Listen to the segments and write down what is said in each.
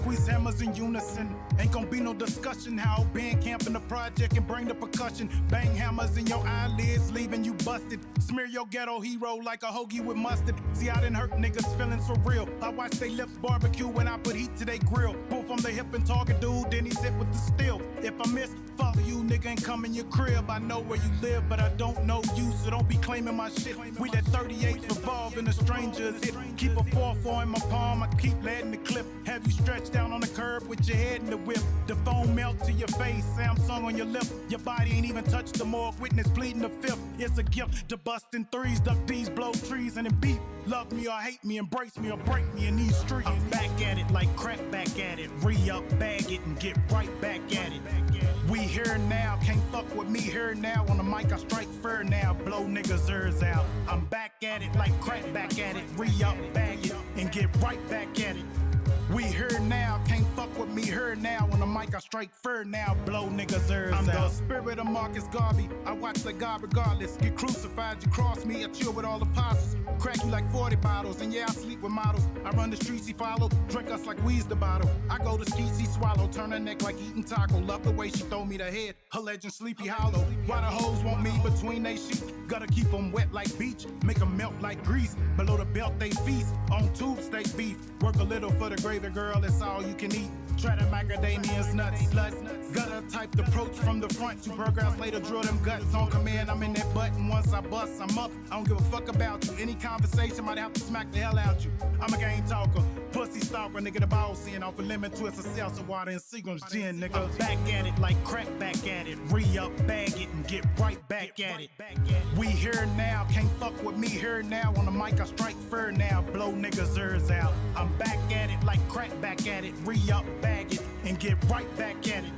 squeeze hammers in unison. Ain't gonna be no discussion how band camp in the project and bring the percussion. Bang hammers in your eyelids, leaving you busted. Smear your ghetto hero like a hoagie with mustard. See, I done hurt niggas feelings for real. I watch they lips barbecue when I put heat to they grill. Pull from the hip and target dude, then he's hit with the steel. If I miss, follow you, nigga, and come in your crib. I know where you live, but I don't know you, so don't be claiming my shit. We let 38 revolve in a stranger's hit. Keep a 4-4 in my palm, I keep letting the clip. Have you stretched down on the curb with your head in the whip. The phone melt to your face, Samsung on your lip. Your body ain't even touched the morgue, witness pleading the fifth. It's a gift to busting threes, duck D's, blow trees, and in beef. Love me or hate me, embrace me or break me in these streets. I'm back at it like crack back at it. Re-up, bag it, and get right back at it. We here now, can't fuck with me here now. On the mic I strike fair now, blow niggas' ears out. I'm back at it like crack back at it. Re-up, bag it, and get right back at it. We here now, can't fuck with me here now. On the mic I strike fair now, blow niggas' ears out. I'm the spirit of Marcus Garvey, I watch the God regardless. Get crucified, you cross me, I chill with all the apostles. Crack you like 40 bottles, and yeah, I sleep with models. I run the streets, he follow, drink us like we's the bottle. I go to skeets, he swallow, turn her neck like eating taco. Love the way she throw me the head, her legend Sleepy Hollow. Why the hoes want me between they sheets? Gotta keep them wet like beach, make them melt like grease. Below the belt they feast, on tube steak beef. Work a little for the gravy girl, that's all you can eat. Try the macadamia's nuts, sluts. Gutter type approach from the front. 2 paragraphs later, drill them guts on command. I'm in that button. Once I bust, I'm up. I don't give a fuck about you. Any conversation might have to smack the hell out you. I'm a game talker, pussy stalker, nigga. The ball seeing off a lemon twist of seltzer water and Seagram's gin, nigga. I'm back at it like crack back at it. Re-up, bag it, and get right back at it. We here now, can't fuck with me here now. On the mic I strike fair now, blow niggas' ears out. I'm back at it like crack back at it. Re-up, bag it, and get right back at it.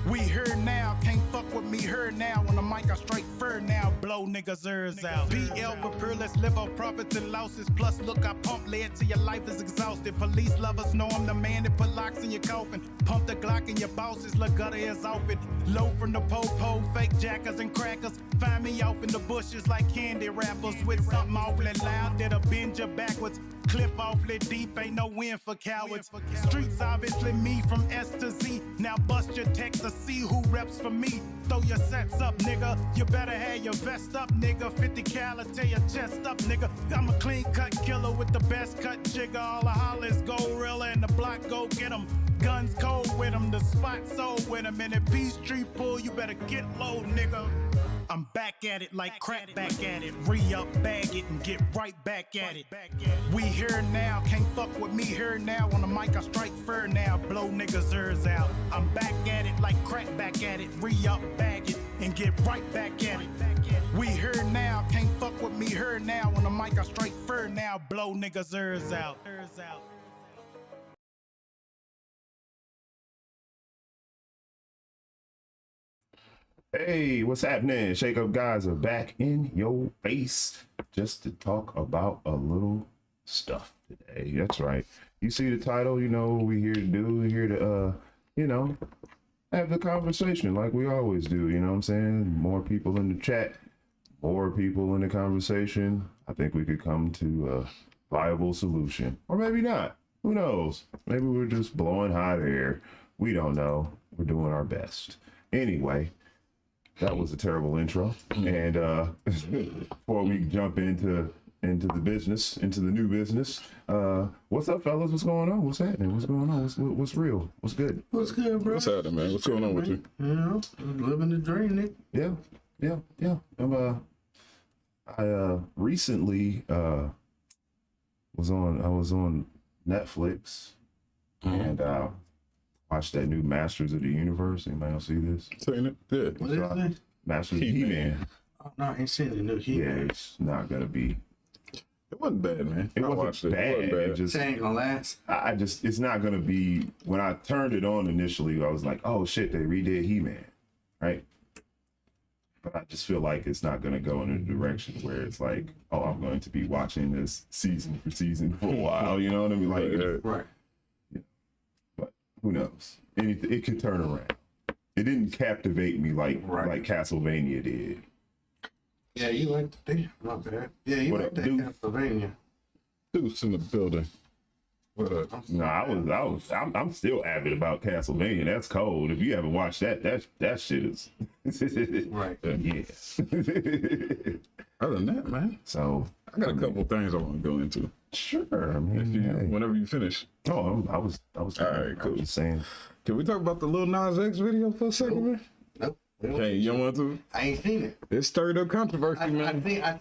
We here now, can't fuck with me here now. On the mic I strike fair now, blow niggas' ears out. BL with peerless liver, profits and losses. Plus look, I pump lead till your life is exhausted. Police lovers know I'm the man that put locks in your coffin. Pump the Glock in your bosses, look gutter is off it. Low from the po-po, fake jackers and crackers. Find me off in the bushes like candy wrappers. With something awfully loud that'll bend you backwards. Clip awfully deep, ain't no win for cowards. Streets obviously me from S to Z. Now bust your text to see who reps for me. Throw your sets up, nigga. You better have your vest up, nigga. 50 cal, tear your chest up, nigga. I'm a clean cut killer with the best cut jigger. All the hollers gorilla and the block go get 'em. Guns cold with 'em, the spot sold with 'em. And if Peachtree pull, you better get low, nigga. I'm back at it like crack back at it. Re-up, bag it, and get right back at it. We here now, can't fuck with me here now. On the mic I strike fair now, blow niggas' ears out. I'm back at it like crack back at it. Re-up, bag it, and get right back at it. We here now, can't fuck with me here now. On the mic I strike fair now, blow niggas' ears out. Hey, what's happening? Shake Up Guys are back in your face just to talk about a little stuff today. That's right. You see the title, you know what we're here to do. We're here to, have the conversation like we always do. You know what I'm saying? More people in the chat, more people in the conversation. I think we could come to a viable solution. Or maybe not. Who knows? Maybe we're just blowing hot air. We don't know. We're doing our best. Anyway. That was a terrible intro. And before we jump into the business, into the new business, what's up, fellas? What's going on? What's happening? What's going on? What's real? What's good? What's good, bro? What's happening, man? What's going on with you? You know, living the dream, Nick. Yeah. I recently was on Netflix and watched that new Masters of the Universe. Anybody else see this? Seen it? Good. What is it? Masters of He-Man. Oh, no, I ain't seen the new He-Man. Yeah, it's not gonna be. It wasn't bad, man. It I wasn't watched bad. It wasn't bad. It just, It ain't gonna last. I just, it's not gonna be. When I turned it on initially, I was like, oh shit, they redid He-Man, right? But I just feel like it's not gonna go in a direction where it's like, oh, I'm going to be watching this season for season for a while. You know what I mean? Like, Right. but who knows? Anything, it could turn around. It didn't captivate me like Castlevania did. Yeah, you like the thing. Not bad. Yeah, you What like up, that dude? Castlevania. Deuce in the building. No, I'm still avid about Castlevania. That's cold. If you haven't watched that shit is Right. yeah. Other than that, man, So I got a couple things I want to go into. sure. I mean, hey. Whenever you finish. Oh, I was. All right, cool. I was just saying. Can we talk about the Lil Nas X video for a second, man? Nope. Hey, you don't want to? I ain't seen it. It stirred up controversy, man. I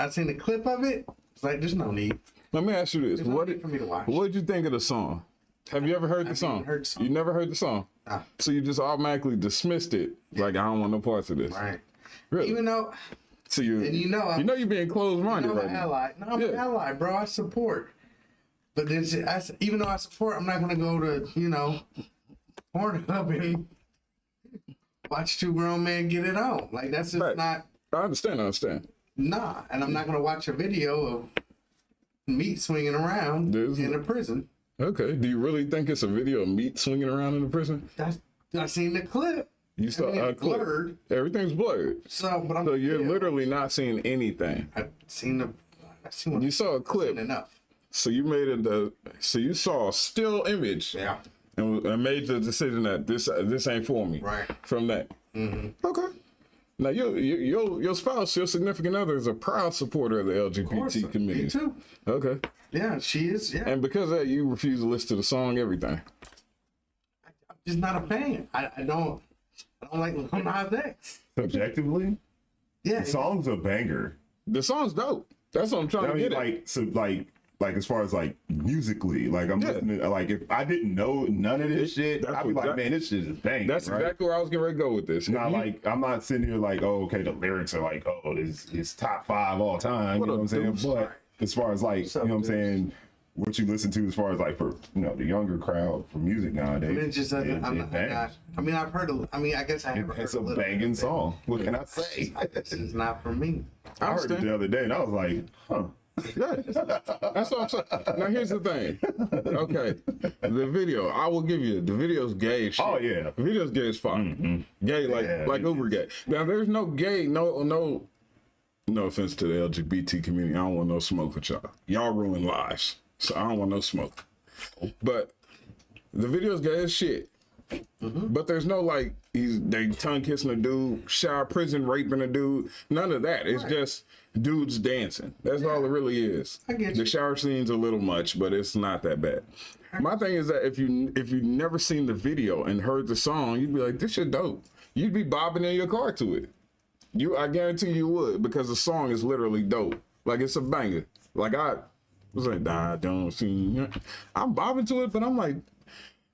seen the clip of it. It's like there's no need. Let me ask you this: There's no need for me to watch. What did you think of the song? Have you ever heard the I've song? never heard the song. You never heard the song, Nah. so you just automatically dismissed it, like I don't want no parts of this. Right. Really? Even though So and you're being closed-minded I'm right an now. ally. No, I'm an Yeah. ally, bro. I support. But then even though I support, I'm not gonna go to Pornhub and watch two grown men get it on. Like that's just Right. not. I understand. Nah, and I'm not gonna watch a video of meat swinging around There's- in a prison. Okay. Do you really think it's a video of meat swinging around in the prison? I seen the clip. You saw I mean, a it's clip. blurred. Everything's blurred. But I'm So you're still- literally not seeing anything. I seen what You saw a clip. seen enough. So you made it. So you saw a still image Yeah. and made the decision that this ain't for me. Right. From that. Okay. Now your spouse, your significant other, is a proud supporter of the LGBT community. Me too. Okay. Yeah, she is. Yeah. And because of that, you refuse to listen to the song, everything. I'm just not a fan. I don't like Lil Nas X. Objectively, Yeah. the song's a banger. The song's dope. That's what I'm trying I to mean, get at. like, so, like as far as like musically, like I'm Yeah. listening. Like if I didn't know none of this shit, that's I'd be like, exact- man, this shit is banging. That's right? exactly where I was getting ready to go with this. Not If you- like I'm not sitting here like, oh, okay, the lyrics are like, oh, it's top 5 all time. What You know up, what I'm saying? dudes? But as far as like, What's up, you know what I'm dudes? saying, what you listen to as far as like for the younger crowd for music nowadays, It just doesn't. it I'm not. bangs. I mean, I've heard. I guess I have heard It's a little bit banging of it. song. What can I say? It's not for me. I heard it understand. the other day and I was like, huh. Yeah, that's what I'm saying. Now here's the thing. Okay, the video, I will give you the video's gay as shit. Oh, yeah. The video's gay as fuck. Gay like uber gay. Now there's no gay, no offense to the LGBT community. I don't want no smoke with y'all. Y'all ruin lives, so I don't want no smoke. But the video's gay as shit. But there's no like they tongue kissing a dude, shower prison raping a dude. None of that. It's just dudes dancing. That's all it really is. I get The you. shower scene's a little much, but it's not that bad. My thing is that if you never seen the video and heard the song, you'd be like, this shit dope. You'd be bobbing in your car to it. I guarantee you would, because the song is literally dope. Like it's a banger. Like I was like, I don't see. I'm bobbing to it, but I'm like,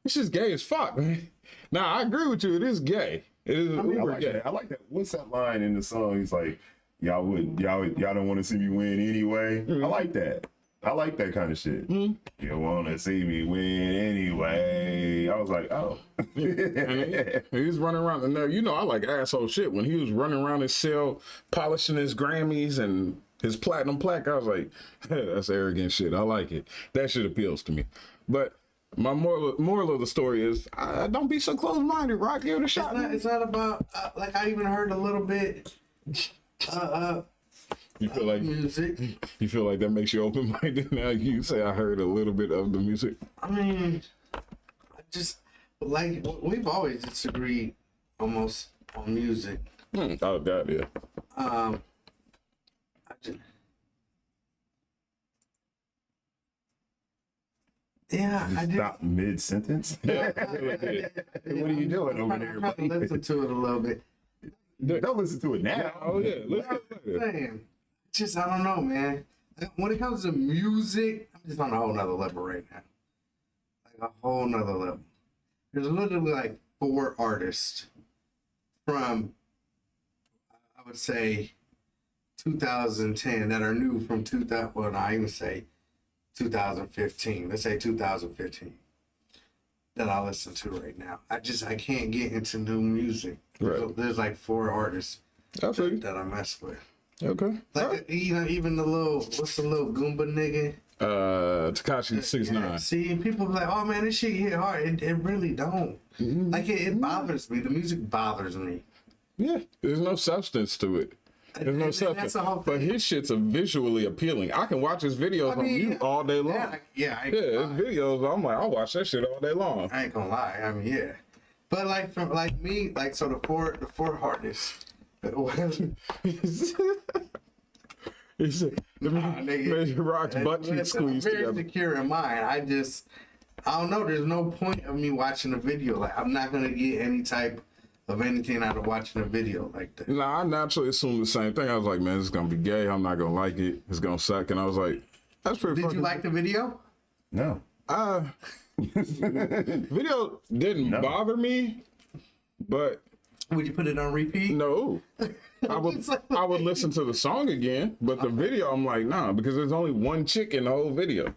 it's just gay as fuck, man. Now I agree with you. It is gay. It is I uber like gay. that. I like that. What's that line in the song? He's like, y'all don't want to see me win anyway. I like that. I like that kind of shit. You want to see me win anyway. I was like, oh. And he's running around, and now, I like asshole shit. When he was running around his cell, polishing his Grammys and his platinum plaque, I was like, that's arrogant shit. I like it. That shit appeals to me. But my moral of the story is, don't be so close-minded, Rock. Give it a shot. It's not about like I even heard a little bit. You feel like Music. that makes you open-minded now? You say I heard a little bit of the music. I mean, I just like we've always disagreed almost on music. Oh God, yeah. I just, yeah, I just. Stop mid sentence. What are you doing over there, I'm trying to buddy? listen to it a little bit. Don't listen to it now. Oh yeah, listen. Man, just I don't know, man. When it comes to music, I'm just on a whole nother level right now. Like a whole nother level. There's literally like 4 artists from, I would say, 2010 that are new from 2000. Well, no, I even say 2015. Let's say 2015 that I listen to right now. I can't get into new music. Right. There's like 4 artists I feel you. that I mess with. Okay. Like even the little what's the little Goomba nigga? Tekashi 6ix9ine. See, people be like, oh man, this shit hit hard. It really don't. Like it bothers me. The music bothers me. Yeah, there's no substance to it. There's no And substance. that's the whole But thing. his shit's visually appealing. I can watch his videos on mute all day long. Yeah, Yeah, his videos, I'm like, I'll watch that shit all day long. I ain't gonna lie. I mean, yeah. But like from like me, like so the four hardest. He said, Nigga. Rock's butt cheeks Listen, I'm squeezed very together. secure in mine. I don't know. There's no point of me watching a video. Like I'm not gonna get any type of anything out of watching a video like that. Nah, I naturally assumed the same thing. I was like, man, this is gonna be gay. I'm not gonna like it. It's gonna suck. And I was like, that's pretty Did fucking you like the video? No. video didn't bother me, but Would you put it on repeat? no. I would listen to the song again, but the video I'm like, nah, because there's only one chick in the whole video.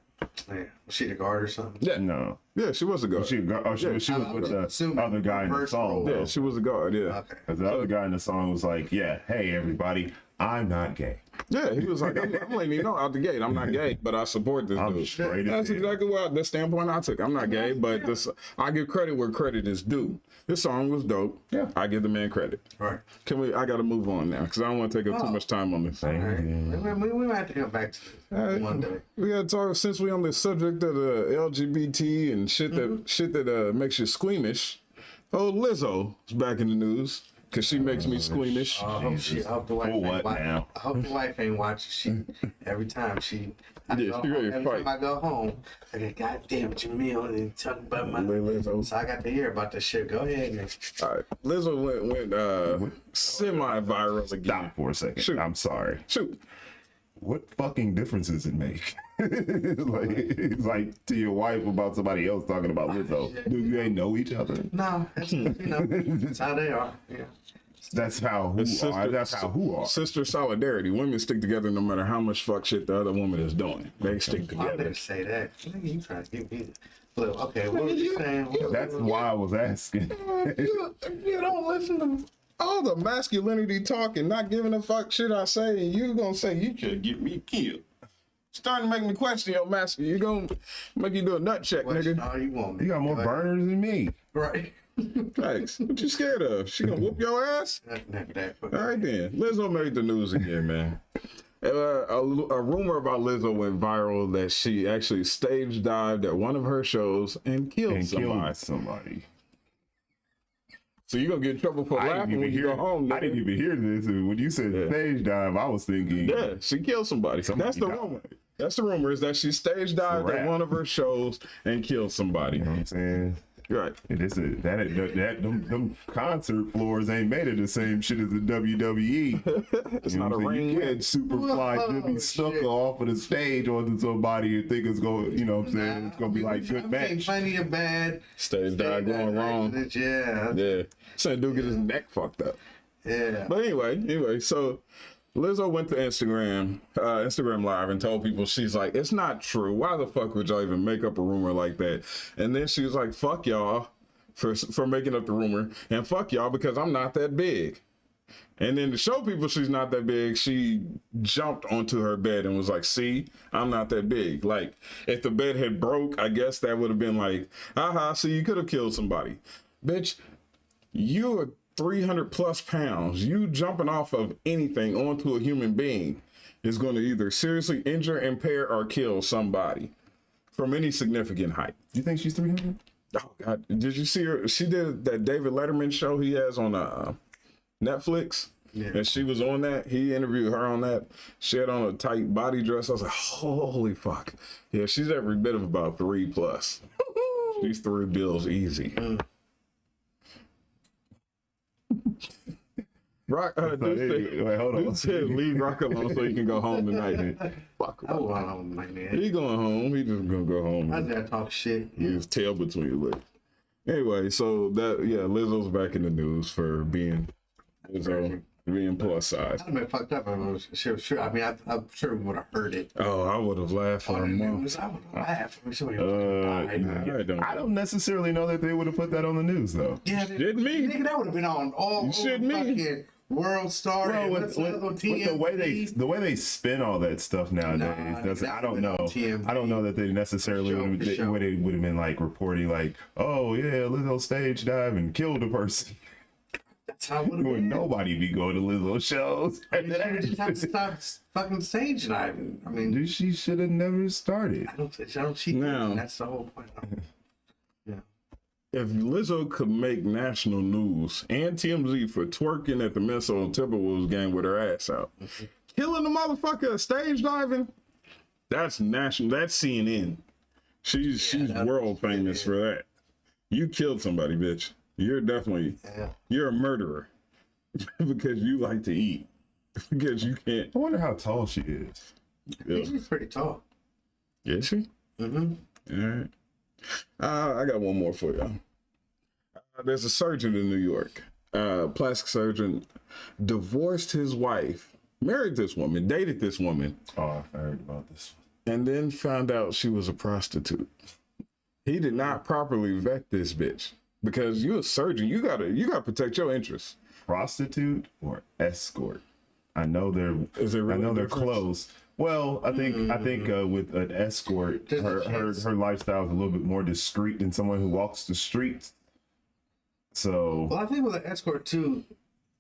Yeah. Was she the guard or something? Yeah. No. Yeah, she was a guard. She was with the other guy in the First song. role. Yeah, she was a guard, yeah. Okay. Because the other guy in the song was like, yeah, hey, everybody, I'm not gay. Yeah, he was like, I'm letting you know out the gate, I'm not gay, but I support this I'm dude. straight as That's hell. exactly what the standpoint I took. I'm not gay, but I give credit where credit is due. This song was dope. Yeah. I give the man credit. Right. I gotta move on now because I don't want to take up too much time on this. All right. We might have to come back to this one day. We gotta talk since we on the subject of the LGBT and shit that makes you squeamish. Oh, Lizzo is back in the news because she makes me squeamish. I hope the wife For what ain't watching. now? I hope the wife ain't watching. Every time I Yeah, go she ready home, to every fight. time I go home, I go, goddamn Jamil, and talk about my. Lizzo. So I got to hear about this shit. Go ahead, man. All right, Lizzo went semi-viral again. Stop for a second. Shoot. I'm sorry. Shoot. What fucking difference does it make? it's like to your wife about somebody else talking about Lizzo. Do you ain't know each other? No, that's that's how they are. Yeah. That's how who are. That's how who are. Sister solidarity. Women stick together no matter how much fuck shit the other woman is doing. They stick I together. didn't say that. Nigga, you trying to give me? Look, okay, what was you saying? That's why I was asking. You don't listen to all the masculinity talk and not giving a fuck shit I say, and you gonna say you should get me killed. Starting to make me question your masculine. You gonna make you do a nut check, Question nigga. all you want. You got more burners than me. Right. Thanks. What you scared of? She gonna whoop your ass? That. All right then. Lizzo made the news again, man. A rumor about Lizzo went viral that she actually stage dived at one of her shows and killed somebody. So you're gonna get in trouble for laughing when you go home. I didn't even hear this. And when you said stage dive, I was thinking, Yeah, she killed somebody. That's the died. rumor. That's the rumor is that she stage dived at wrap. one of her shows and killed somebody. you know what I'm saying? Right. Them concert floors ain't made of the same shit as the WWE. It's not a ring. You can't Superfly Jimmy Snuka off of the stage onto somebody and think it's going, you know what I'm saying? It's gonna be like good I've seen match. plenty of bad. Stage dive going wrong. Yeah. Yeah. Same dude get his neck fucked up. Yeah. But anyway, so Lizzo went to Instagram Live and told people, she's like, it's not true. Why the fuck would y'all even make up a rumor like that? And then she was like, fuck y'all for making up the rumor, and fuck y'all because I'm not that big. And then to show people she's not that big, she jumped onto her bed and was like, see, I'm not that big. Like, if the bed had broke, I guess that would have been like, haha, see, you could have killed somebody. Bitch, you are 300 plus pounds. You jumping off of anything onto a human being is going to either seriously injure, impair, or kill somebody from any significant height. You think she's 300? Oh God! Did you see her? She did that David Letterman show he has on Netflix, and she was on that. He interviewed her on that. She had on a tight body dress. I was like, holy fuck! Yeah, she's every bit of about 3+. She's 3 bills easy. Rock, Wait, hold on. dude said leave Rock alone so he can go home tonight. Fuck I Rock. was on my man. He going home. He just gonna go home. I dare talk shit. His tail between his legs. Anyway, so Lizzo's back in the news for being plus size. I'd have been fucked up. I'm sure. I mean, I'm sure we would have heard it. Oh, I would have laughed for a On the month. news. I would have laughed. I'm sure he died. I don't necessarily know that they would have put that on the news though. Yeah, Shit me. Nigga, that would have been on all shit over me. fucking World Star. Bro, and with what's the other one, the way they spin all that stuff nowadays, doesn't, I don't know. TMZ. I don't know that they necessarily For sure. would have been like reporting like, oh yeah, Lizzo stage dive and killed a person. That's how it would have When been. nobody be going to Lizzo shows. She would just have to stop fucking stage diving. I mean, Dude, she should have never started. I don't cheat. Now- That's the whole point. Yeah. If Lizzo could make national news and TMZ for twerking at the Minnesota Timberwolves game with her ass out, killing the motherfucker at stage diving, that's national. That's CNN. She's world famous for that. You killed somebody, bitch. You're definitely you're a murderer because you like to eat because you can't. I wonder how tall she is. She's pretty tall. Is she? Mm-hmm. All right. I got one more for you. There's a surgeon in New York, plastic surgeon, divorced his wife, married this woman, dated this woman, Oh, I heard about this. and then found out she was a prostitute. He did not properly vet this bitch because you're a surgeon. You gotta protect your interests. Prostitute or escort? I know they're. Is there really I know they're difference? close. Well, I think with an escort, There's a her chance. lifestyle is a little bit more discreet than someone who walks the streets. So Well, I think with an escort too,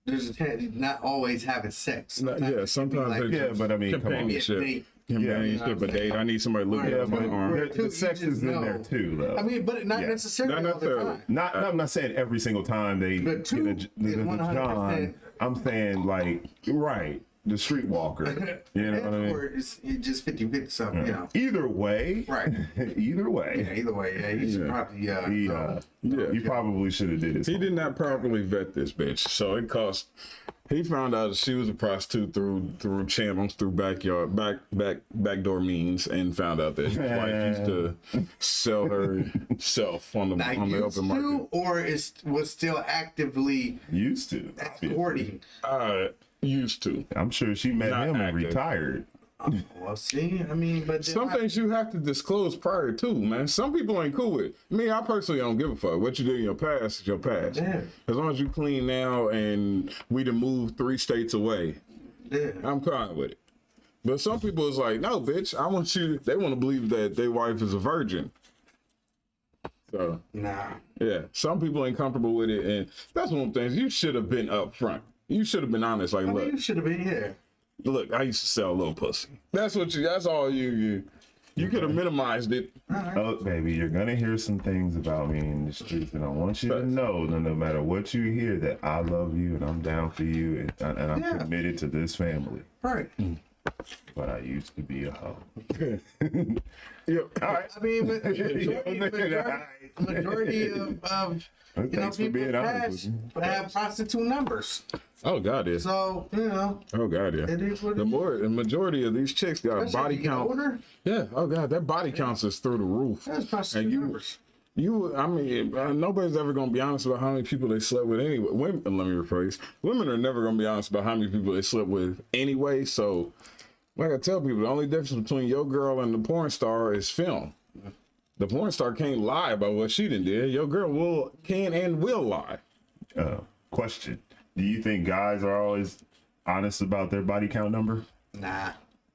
there's a chance of not always having sex. Yeah, it can be sometimes like, they yeah, but I mean, come on. companionship, Yeah, companionship, a date. I need somebody to look Right. Yeah, at but my arm. Where the sex you is just in know. there too, though. I mean, but not Yeah. necessarily Not all the necessarily. time. I'm not saying every single time they But two get is the 100%. John. I'm saying like right, the streetwalker. You know what I mean? Escort is just 50-50 something, you know. Either way, Right. either way, Yeah, either way, yeah, you should Yeah. probably he Yeah. you probably should have did it. He did not properly vet this bitch, so it cost. He found out that she was a prostitute through channels, through backdoor means, and found out that his wife used to sell herself on the Now, open used market. to, or was still actively Used to. escorting. Used to. I'm sure she met Not him and active. retired. Well, see, I mean, but then Some things you have to disclose prior to, man. Some people ain't cool with it. Me, I personally don't give a fuck. What you did in your past is your past. Yeah. As long as you clean now and we done moved 3 states away, yeah. I'm fine with it. But some people is like, no, bitch, they want to believe that their wife is a virgin. So, Nah. yeah, some people ain't comfortable with it. And that's one of the things you should have been upfront. You should have been honest. Like, I mean, look, you should have been here. look, I used to sell a little pussy. That's all you could have minimized it. Oh, baby, you're gonna hear some things about me in the streets, and I want you to know that no matter what you hear, that I love you and I'm down for you, and I'm Yeah. committed to this family. Right. But I used to be a hoe. Yeah. All right. I mean, majority of Thanks for people being honest with have prostitute numbers. Oh God, yeah. So, you know, Oh God, yeah. it is what it is. The majority of these chicks got a Especially body if you get count. older, Yeah. Oh God, that body counts is through the roof. that's prostitute And you- numbers. I mean, nobody's ever gonna be honest about how many people they slept with anyway. Women, let me rephrase. Women are never gonna be honest about how many people they slept with anyway. So, like I tell people, the only difference between your girl and the porn star is film. The porn star can't lie about what she done did. Your girl can and will lie. Question: do you think guys are always honest about their body count number? Nah,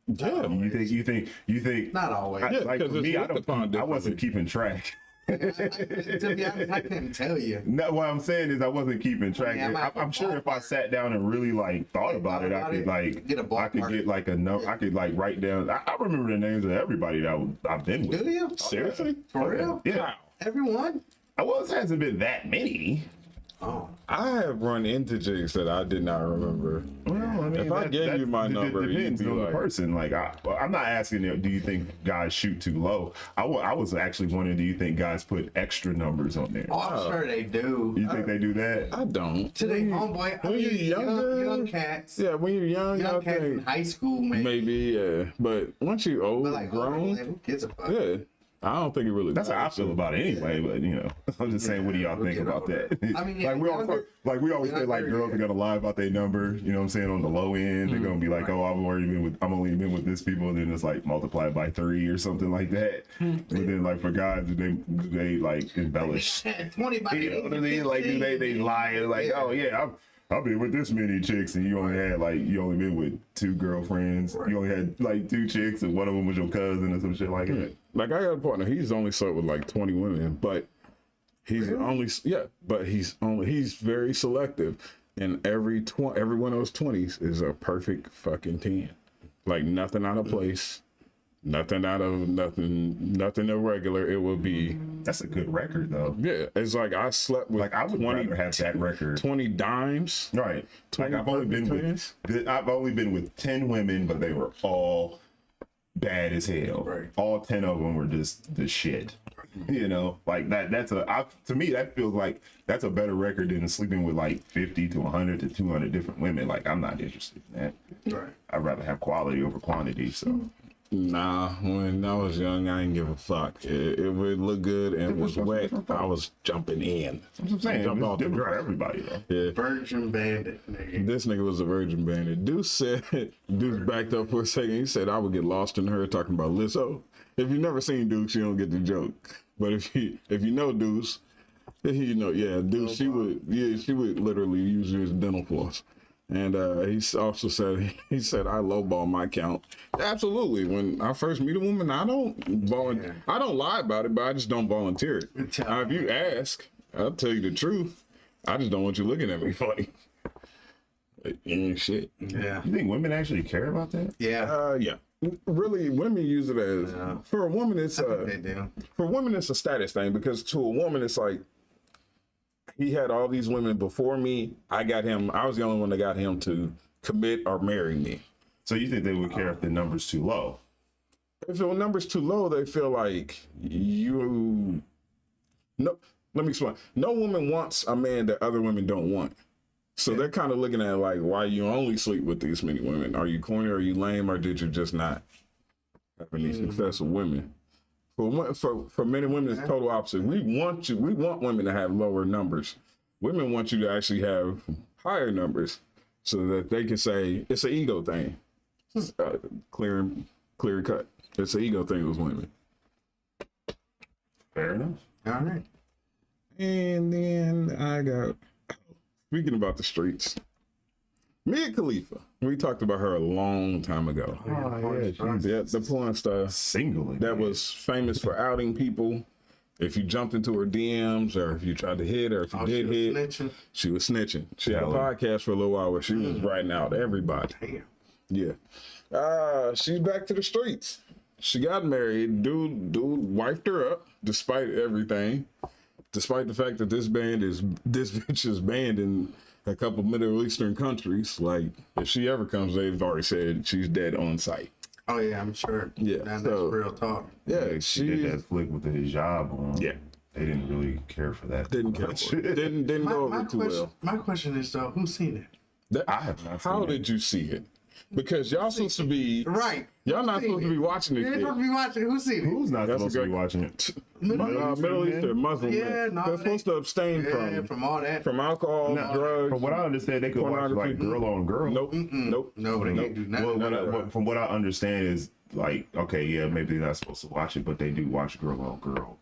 Yeah. You think? not always. Yeah, Like for 'cause it's me, I looked upon don't. I wasn't differently. keeping track. To be honest, I couldn't tell you. No, what I'm saying is I wasn't keeping track. I mean, I might I'm sure if I sat down and really like thought about it, I could like Get a I could ballpark. get like a number. I could like write down. I remember the names of everybody that I've been with. Do you? Seriously? For real? Yeah. Everyone? Hasn't been that many. Oh. I have run into chicks that I did not remember. Well, I mean, If I gave you my number, you'd depends be on like- the person. Like, I'm not asking you, do you think guys shoot too low? I was actually wondering, do you think guys put extra numbers on there? Oh, I'm sure they do. You think they do that? I don't. To their homeboy, I when mean, you're younger- young cats. Yeah, when you're young, Young y'all cats in think high school, maybe. maybe, yeah. But once you old, But like, grown, who gives a fuck? yeah, I don't think it really. That's how I matters. feel about it anyway. But I'm just saying, what do y'all think you know, about that? I mean, yeah, like we always say, like younger, girls are gonna lie about their number. You know what I'm saying? On the low end, they're gonna be like, oh, I'm only been with this people, and then it's like multiplied by 3 or something like that. But then like for guys, they like embellish. 20 by You know what I mean? Like they lie and like, oh yeah, I've been with this many chicks, and you only been with 2 girlfriends. You only had like 2 chicks, and one of them was your cousin or some shit like that. Like I got a partner. He's only slept with like 20 women, but he's only but he's very selective. And every one of those 20s is a perfect fucking 10. Like nothing out of place, nothing irregular. It will be. That's a good record though. Yeah, it's like I slept with Like I would 20, rather have that record. 20 dimes. Right. Like 20 I've only been twins. I've only been with 10 women, but they were all bad as hell. Right. All 10 of them were just the shit. You know, like to me that feels like that's a better record than sleeping with like 50 to 100 to 200 different women. Like I'm not interested in that. Right. I'd rather have quality over quantity. So Nah, when I was young, I didn't give a fuck. It would look good and it was wet. I was jumping in. that's what I'm saying. Jump It's off the different for ground. everybody though. Yeah. Virgin Bandit, nigga. This nigga was a virgin bandit. Deuce backed up for a second. He said I would get lost in her talking about Lizzo. If you've never seen Deuce, you don't get the joke. But if you know Deuce, you know, yeah, Deuce, she would literally use you as dental floss. And he also said, I lowball my count. Absolutely. When I first meet a woman, I don't lie about it, but I just don't volunteer it. Now, if you ask, I'll tell you the truth. I just don't want you looking at me funny. Like, shit. Yeah. You think women actually care about that? Yeah. Yeah. Really, women use it as for a woman. It's They do. for women, it's a status thing because to a woman, it's like he had all these women before me. I was the only one that got him to commit or marry me. So you think they would care if the number's too low? If the number's too low, they feel like you. No, let me explain. No woman wants a man that other women don't want. So they're kind of looking at it like, why you only sleep with these many women? Are you corny? Are you lame? Or did you just not have any success with women? For men and women, it's total opposite. We want women to have lower numbers. Women want you to actually have higher numbers so that they can say it's an ego thing. Clear cut. It's an ego thing with women. Fair enough. All right. And then I got, speaking about the streets, Mia Khalifa. We talked about her a long time ago. Yeah, the porn star Single that was famous for outing people. If you jumped into her DMs or if you tried to hit or if you did hit, Snitching. she was snitching. She had a podcast for a little while where she was writing out everybody. Damn. Yeah. She's back to the streets. She got married. Dude wiped her up despite everything. Despite the fact that this bitch is banned in a couple Middle Eastern countries. Like, if she ever comes, they've already said she's dead on sight. Oh yeah, I'm sure. Yeah, That's so- real talk. Yeah, She did that flick with the hijab on. Yeah. They didn't really care for that. didn't care for it. Didn't go over too well. My question is though, who's seen it? I have not How seen did you see it? Because y'all supposed to be Right. y'all not supposed to be watching You're it. supposed to be watching. Who's seen it? Who's not That's supposed a to be good- watching it? Middle Eastern Muslim. Yeah, men. no, They're supposed to abstain from all that. from alcohol, drugs. From what I understand, they could watch like Pornography. girl on girl. Nope. Nope. No, they can't do nothing. From what I understand is like, okay, yeah, maybe they're not supposed to watch it, but they do watch girl on girl.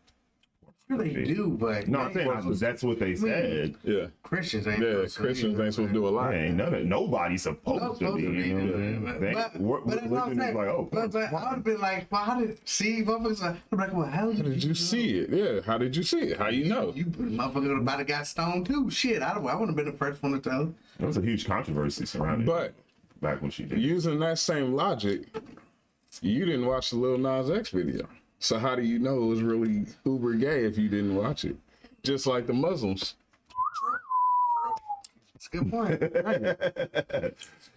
Sure they do, but No, I'm saying that's what they said. Yeah. Christians ain't. Yeah. supposed to Christians either, ain't supposed to do a lot. Ain't nobody's supposed to be. You know, they, But that's what I'm religion is saying. like, oh, But I would have been like, well, how did see motherfuckers? I'm like, well, how Did you see it? Yeah. How did you see it? How you know? You motherfucker about to got stoned too. Shit, I wouldn't have been the first one to tell. there was a huge controversy surrounding But it back when she did. using that same logic, you didn't watch the Lil Nas X video. So how do you know it was really uber gay if you didn't watch it? Just like the Muslims. That's a good point.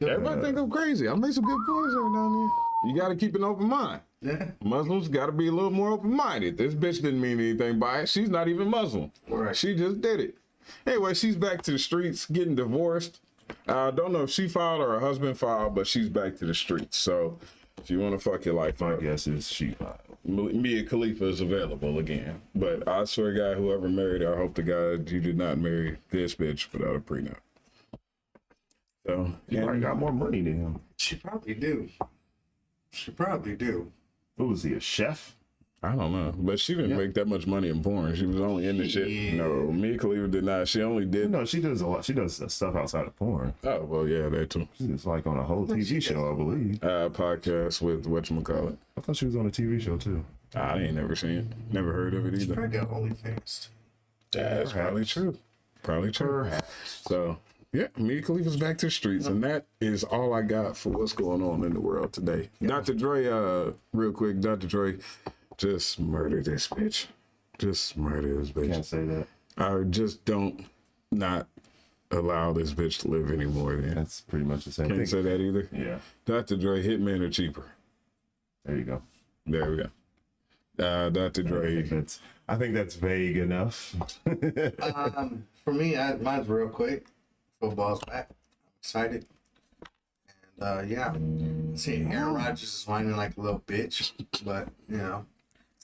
Everybody think I'm crazy. I make some good points every now and then. You got to keep an open mind. Yeah. Muslims got to be a little more open-minded. This bitch didn't mean anything by it. She's not even Muslim. Right. She just did it. Anyway, she's back to the streets, getting divorced. I don't know if she filed or her husband filed, but she's back to the streets. So if you want to fuck your life My up, guess is she. Mia Khalifa is available again. But I swear to God, whoever married her, I hope to God you did not marry this bitch without a prenup. So, She probably got more money than him. She probably do. She probably do. What was he, a chef? I don't know, but she didn't make that much money in porn. She was only in the shit. Yeah. No, Mia Khalifa did not. She only did. No, she does a lot. She does stuff outside of porn. Oh well, yeah, that too. She's like on a whole TV show, I believe. Podcast with whatchamacallit. I thought she was on a TV show too. I ain't never seen it. Never heard of it She either. probably got OnlyFans. That's probably true. Probably true. So Yeah, Mia Khalifa's back to the streets, and that is all I got for what's going on in the world today. Dr. Dre, real quick, Dr. Dre, just murder this bitch. Just murder this bitch. Can't say that. I just don't not allow this bitch to live anymore. Then That's pretty much the same can't thing. say that either. Yeah. Dr. Dre, Hitman or cheaper. There you go. There we go. Dr. Dre. I think that's vague enough. For me, mine's real quick. Football's back. I'm excited. And yeah, see, Aaron Rodgers is whining like a little bitch, but you know,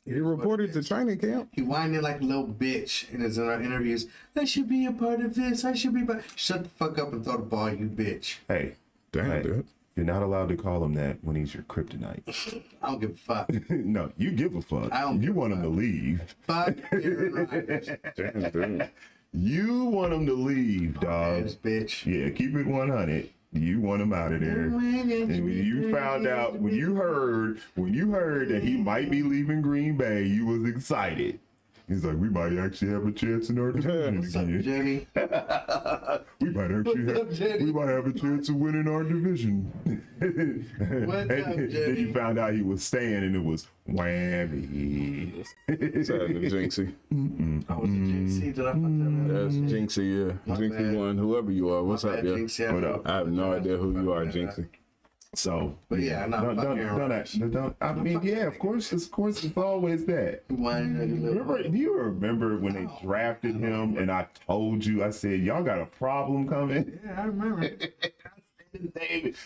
He reported to training camp. he whining like a little bitch in his interviews. I should be a part of this. I should be. Shut the fuck up and throw the ball, you bitch. Hey, Damn, hey, dude. you're not allowed to call him that when he's your kryptonite. I don't give a fuck. No, you give a fuck. I don't You give a want him to leave. Fuck Aaron Rodgers. Damn, dude. You want him to leave, dog. Ass bitch. Yeah, keep it 100. You want him out of there. And when you found out, when you heard that he might be leaving Green Bay, you was excited. He's like, we might actually have a chance in our division What's up, again. Jenny? We might actually What's up, Jenny? we might have a chance of winning our division. What's up, Then Jenny? you found out he was staying, and it was whammy. Sorry, Jinxie. Oh, was it Jinxie? Did I fuck that up? That's Jinxie, yeah. My Jinxie bad. one, whoever you are. What's up, Bad yeah? Jinxie. What up? I have no idea who you are, Jinxie. So, But yeah, no, fuck Aaron Rodgers. I mean, yeah, of course, it's always that. Whining like a little Remember, do you remember when they drafted him and I told you, I said, y'all got a problem coming? Yeah, I remember.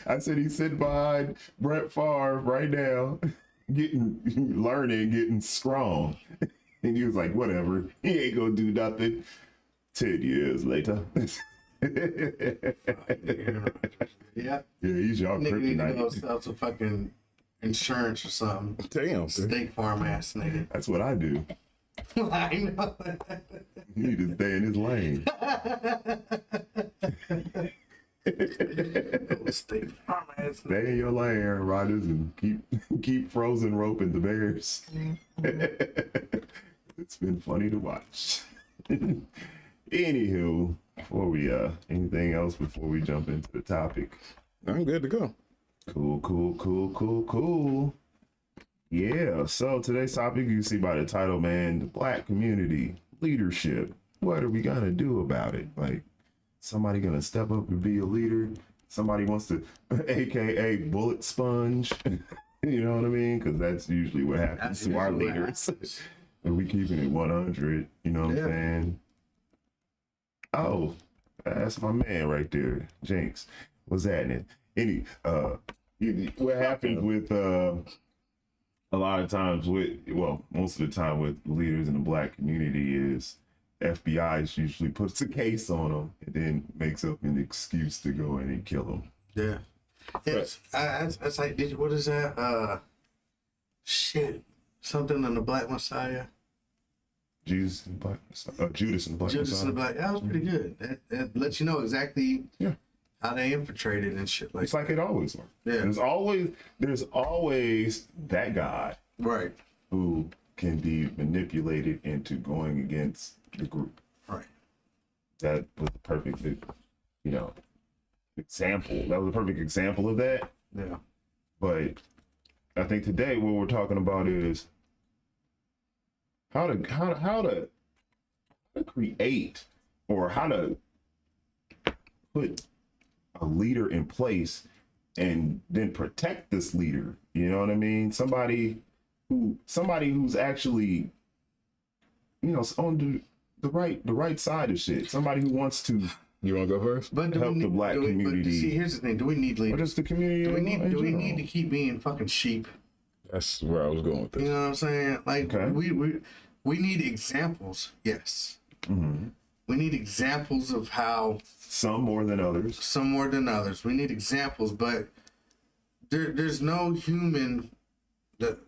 I said he's sitting behind Brett Favre right now, getting strong. And he was like, whatever, he ain't gonna do nothing. 10 years later. Yeah. Yeah, he's y'all Nigga need to go kryptonite. sell some fucking insurance or something. Damn, dude. State Farm ass nigga. That's what I do. I know. He need to stay in his lane. State Farm ass nigga. Stay in your lane, Aaron Rodgers, and keep frozen roping the Bears. It's been funny to watch. Anywho, before we anything else before we jump into the topic? I'm good to go. Cool. Yeah, so today's topic, you see by the title, man, the black community, leadership. What are we gonna do about it? Like, somebody gonna step up and be a leader? Somebody wants to, AKA bullet sponge. You know what I mean? Because that's usually what happens to our usually what leaders. happens. And we keeping it 100, you know what Yeah. I'm saying? Oh, that's my man right there, Jinx. What's happening? What happens with a lot of times most of the time with leaders in the black community is FBI usually puts a case on them and then makes up an excuse to go in and kill them. Yeah. Yes. That's like, what is that? Shit. Something in the Black Messiah. Judas and the Black Messiah. Judas and the Black. That was pretty good. That lets you know exactly how they infiltrated and shit like It's like it always was. Yeah. There's always that guy Right. who can be manipulated into going against the group. Right. That was the perfect, example. That was a perfect example of that. Yeah. But I think today what we're talking about is how to create or how to put a leader in place and then protect this leader. You know what I mean? Somebody who's actually, on the right side of shit. Somebody who wants to You want to go first? But help the black community. But see, here's the thing: do we need or leaders? just the community. Do we in need to general. keep being fucking sheep? That's where I was going with You this. know what I'm saying? Like Okay. we need examples. Yes. Mm-hmm. We need examples of how Some more than others. some more than others. We need examples, but there's no human that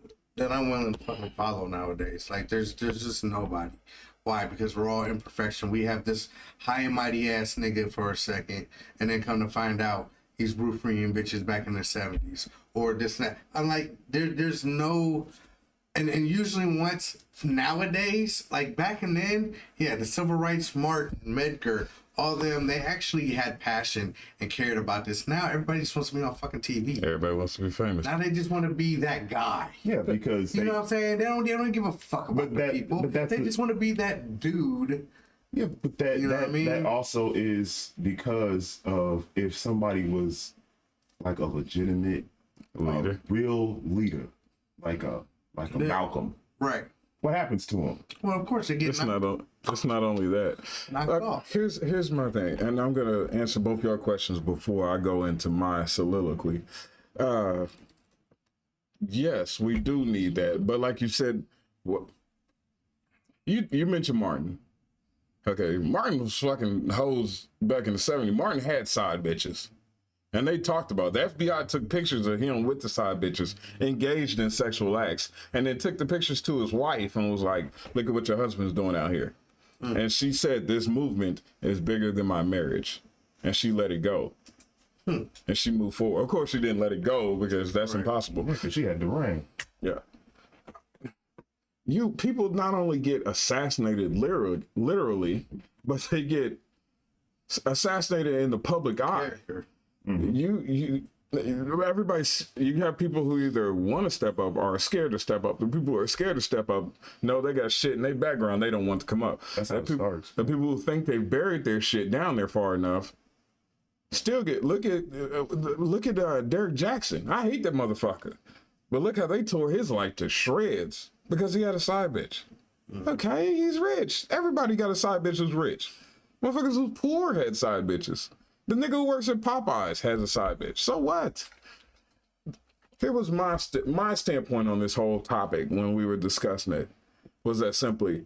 I'm willing to fucking follow nowadays. Like there's just nobody. Why? Because we're all imperfection. We have this high and mighty ass nigga for a second, and then come to find out he's roof freeing bitches back in the 70s or this and that. I'm like, there's no, and usually once nowadays, like back in then, yeah, the civil rights Martin Medgar all of them, they actually had passion and cared about this. Now everybody just wants to be on fucking TV. Everybody wants to be famous. Now they just want to be that guy. Yeah, because You know what I'm saying? They don't give a fuck about the people. but that's They just want to be that dude. yeah, but that You know that, what I mean? that also is because of if somebody was like a legitimate Leader. real leader, like a Malcolm. Right. What happens to him? Well, of course they get It's not only that. knocked off. Here's my thing, and I'm gonna answer both your questions before I go into my soliloquy. Yes, we do need that, but like you said, what you mentioned Martin. Okay, Martin was fucking hoes back in the '70s. Martin had side bitches. And they talked about it. The FBI took pictures of him with the side bitches engaged in sexual acts, and then took the pictures to his wife and was like, look at what your husband's doing out here. And she said, this movement is bigger than my marriage. And she let it go. And she moved forward. Of course, she didn't let it go because that's impossible. Because she had the ring. Yeah. People not only get assassinated literally, but they get assassinated in the public eye. character. You have people who either want to step up or are scared to step up. The people who are scared to step up know they got shit in their background they don't want to come up. That's how it starts. The people who think they've buried their shit down there far enough still get look at Derek Jackson. I hate that motherfucker, but look how they tore his life to shreds because he had a side bitch. Okay, he's rich. Everybody got a side bitch who's rich. Motherfuckers who's poor had side bitches. The nigga who works at Popeyes has a side bitch. So what? Here was my standpoint on this whole topic when we were discussing it, was that simply,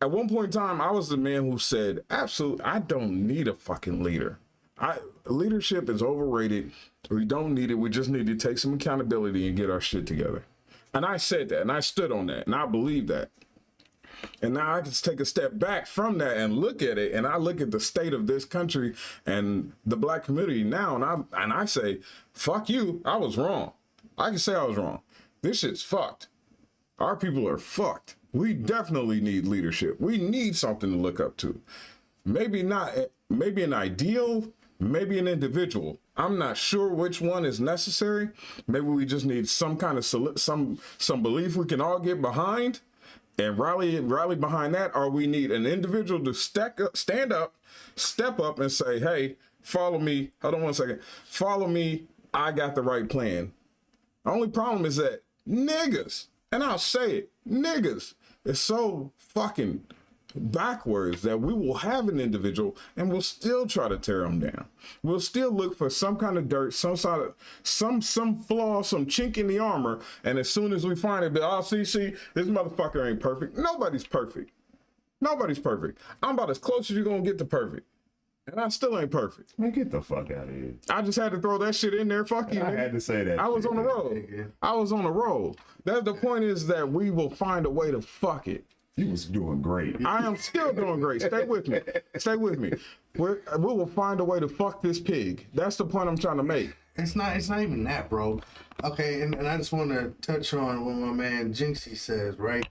at one point in time, I was the man who said, absolutely, I don't need a fucking leader. Leadership is overrated. We don't need it. We just need to take some accountability and get our shit together. And I said that, and I stood on that, and I believe that. And now I can take a step back from that and look at it, and I look at the state of this country and the black community now, and I say, fuck you, I was wrong. I can say I was wrong. This shit's fucked. Our people are fucked. We definitely need leadership. We need something to look up to. Maybe not, maybe an ideal, maybe an individual. I'm not sure which one is necessary. Maybe we just need some kind of some belief we can all get behind and rally behind that, or we need an individual to stand up, step up and say, hey, follow me. Hold on one second. Follow me. I got the right plan. The only problem is that niggas, and I'll say it, niggas, is so fucking backwards that we will have an individual and we'll still try to tear them down. We'll still look for some kind of dirt, some sort of some flaw, some chink in the armor, and as soon as we find it, see, this motherfucker ain't perfect. Nobody's perfect. Nobody's perfect. I'm about as close as you're gonna get to perfect. And I still ain't perfect. Man, get the fuck out of here. I just had to throw that shit in there. Fuck you, I nigga. had to say that. I was shit. on the road. I was on the road. That's the point, is that we will find a way to fuck it. You was doing great. I am still doing great. Stay with me. Stay with me. We will find a way to fuck this pig. That's the point I'm trying to make. It's not even that, bro. Okay, and I just want to touch on what my man Jinxie says, right?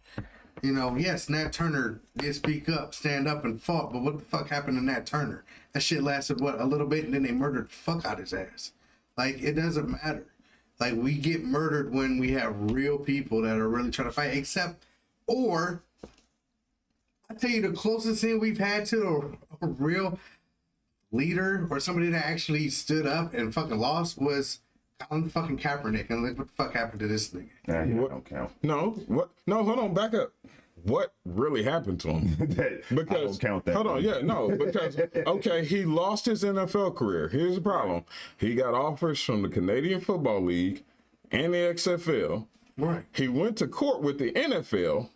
You know, yes, Nat Turner did speak up, stand up and fought, but what the fuck happened to Nat Turner? That shit lasted, what, a little bit, and then they murdered the fuck out his ass. Like, it doesn't matter. Like, we get murdered when we have real people that are really trying to fight, or I tell you, the closest thing we've had to a real leader or somebody that actually stood up and fucking lost was Colin fucking Kaepernick. And look what the fuck happened to this nigga. Nah, yeah, don't count. No, what? No, hold on, back up. What really happened to him? I don't count that. Hold on, yeah, no, because okay, he lost his NFL career. Here's the problem: he got offers from the Canadian Football League and the XFL. Right. He went to court with the NFL.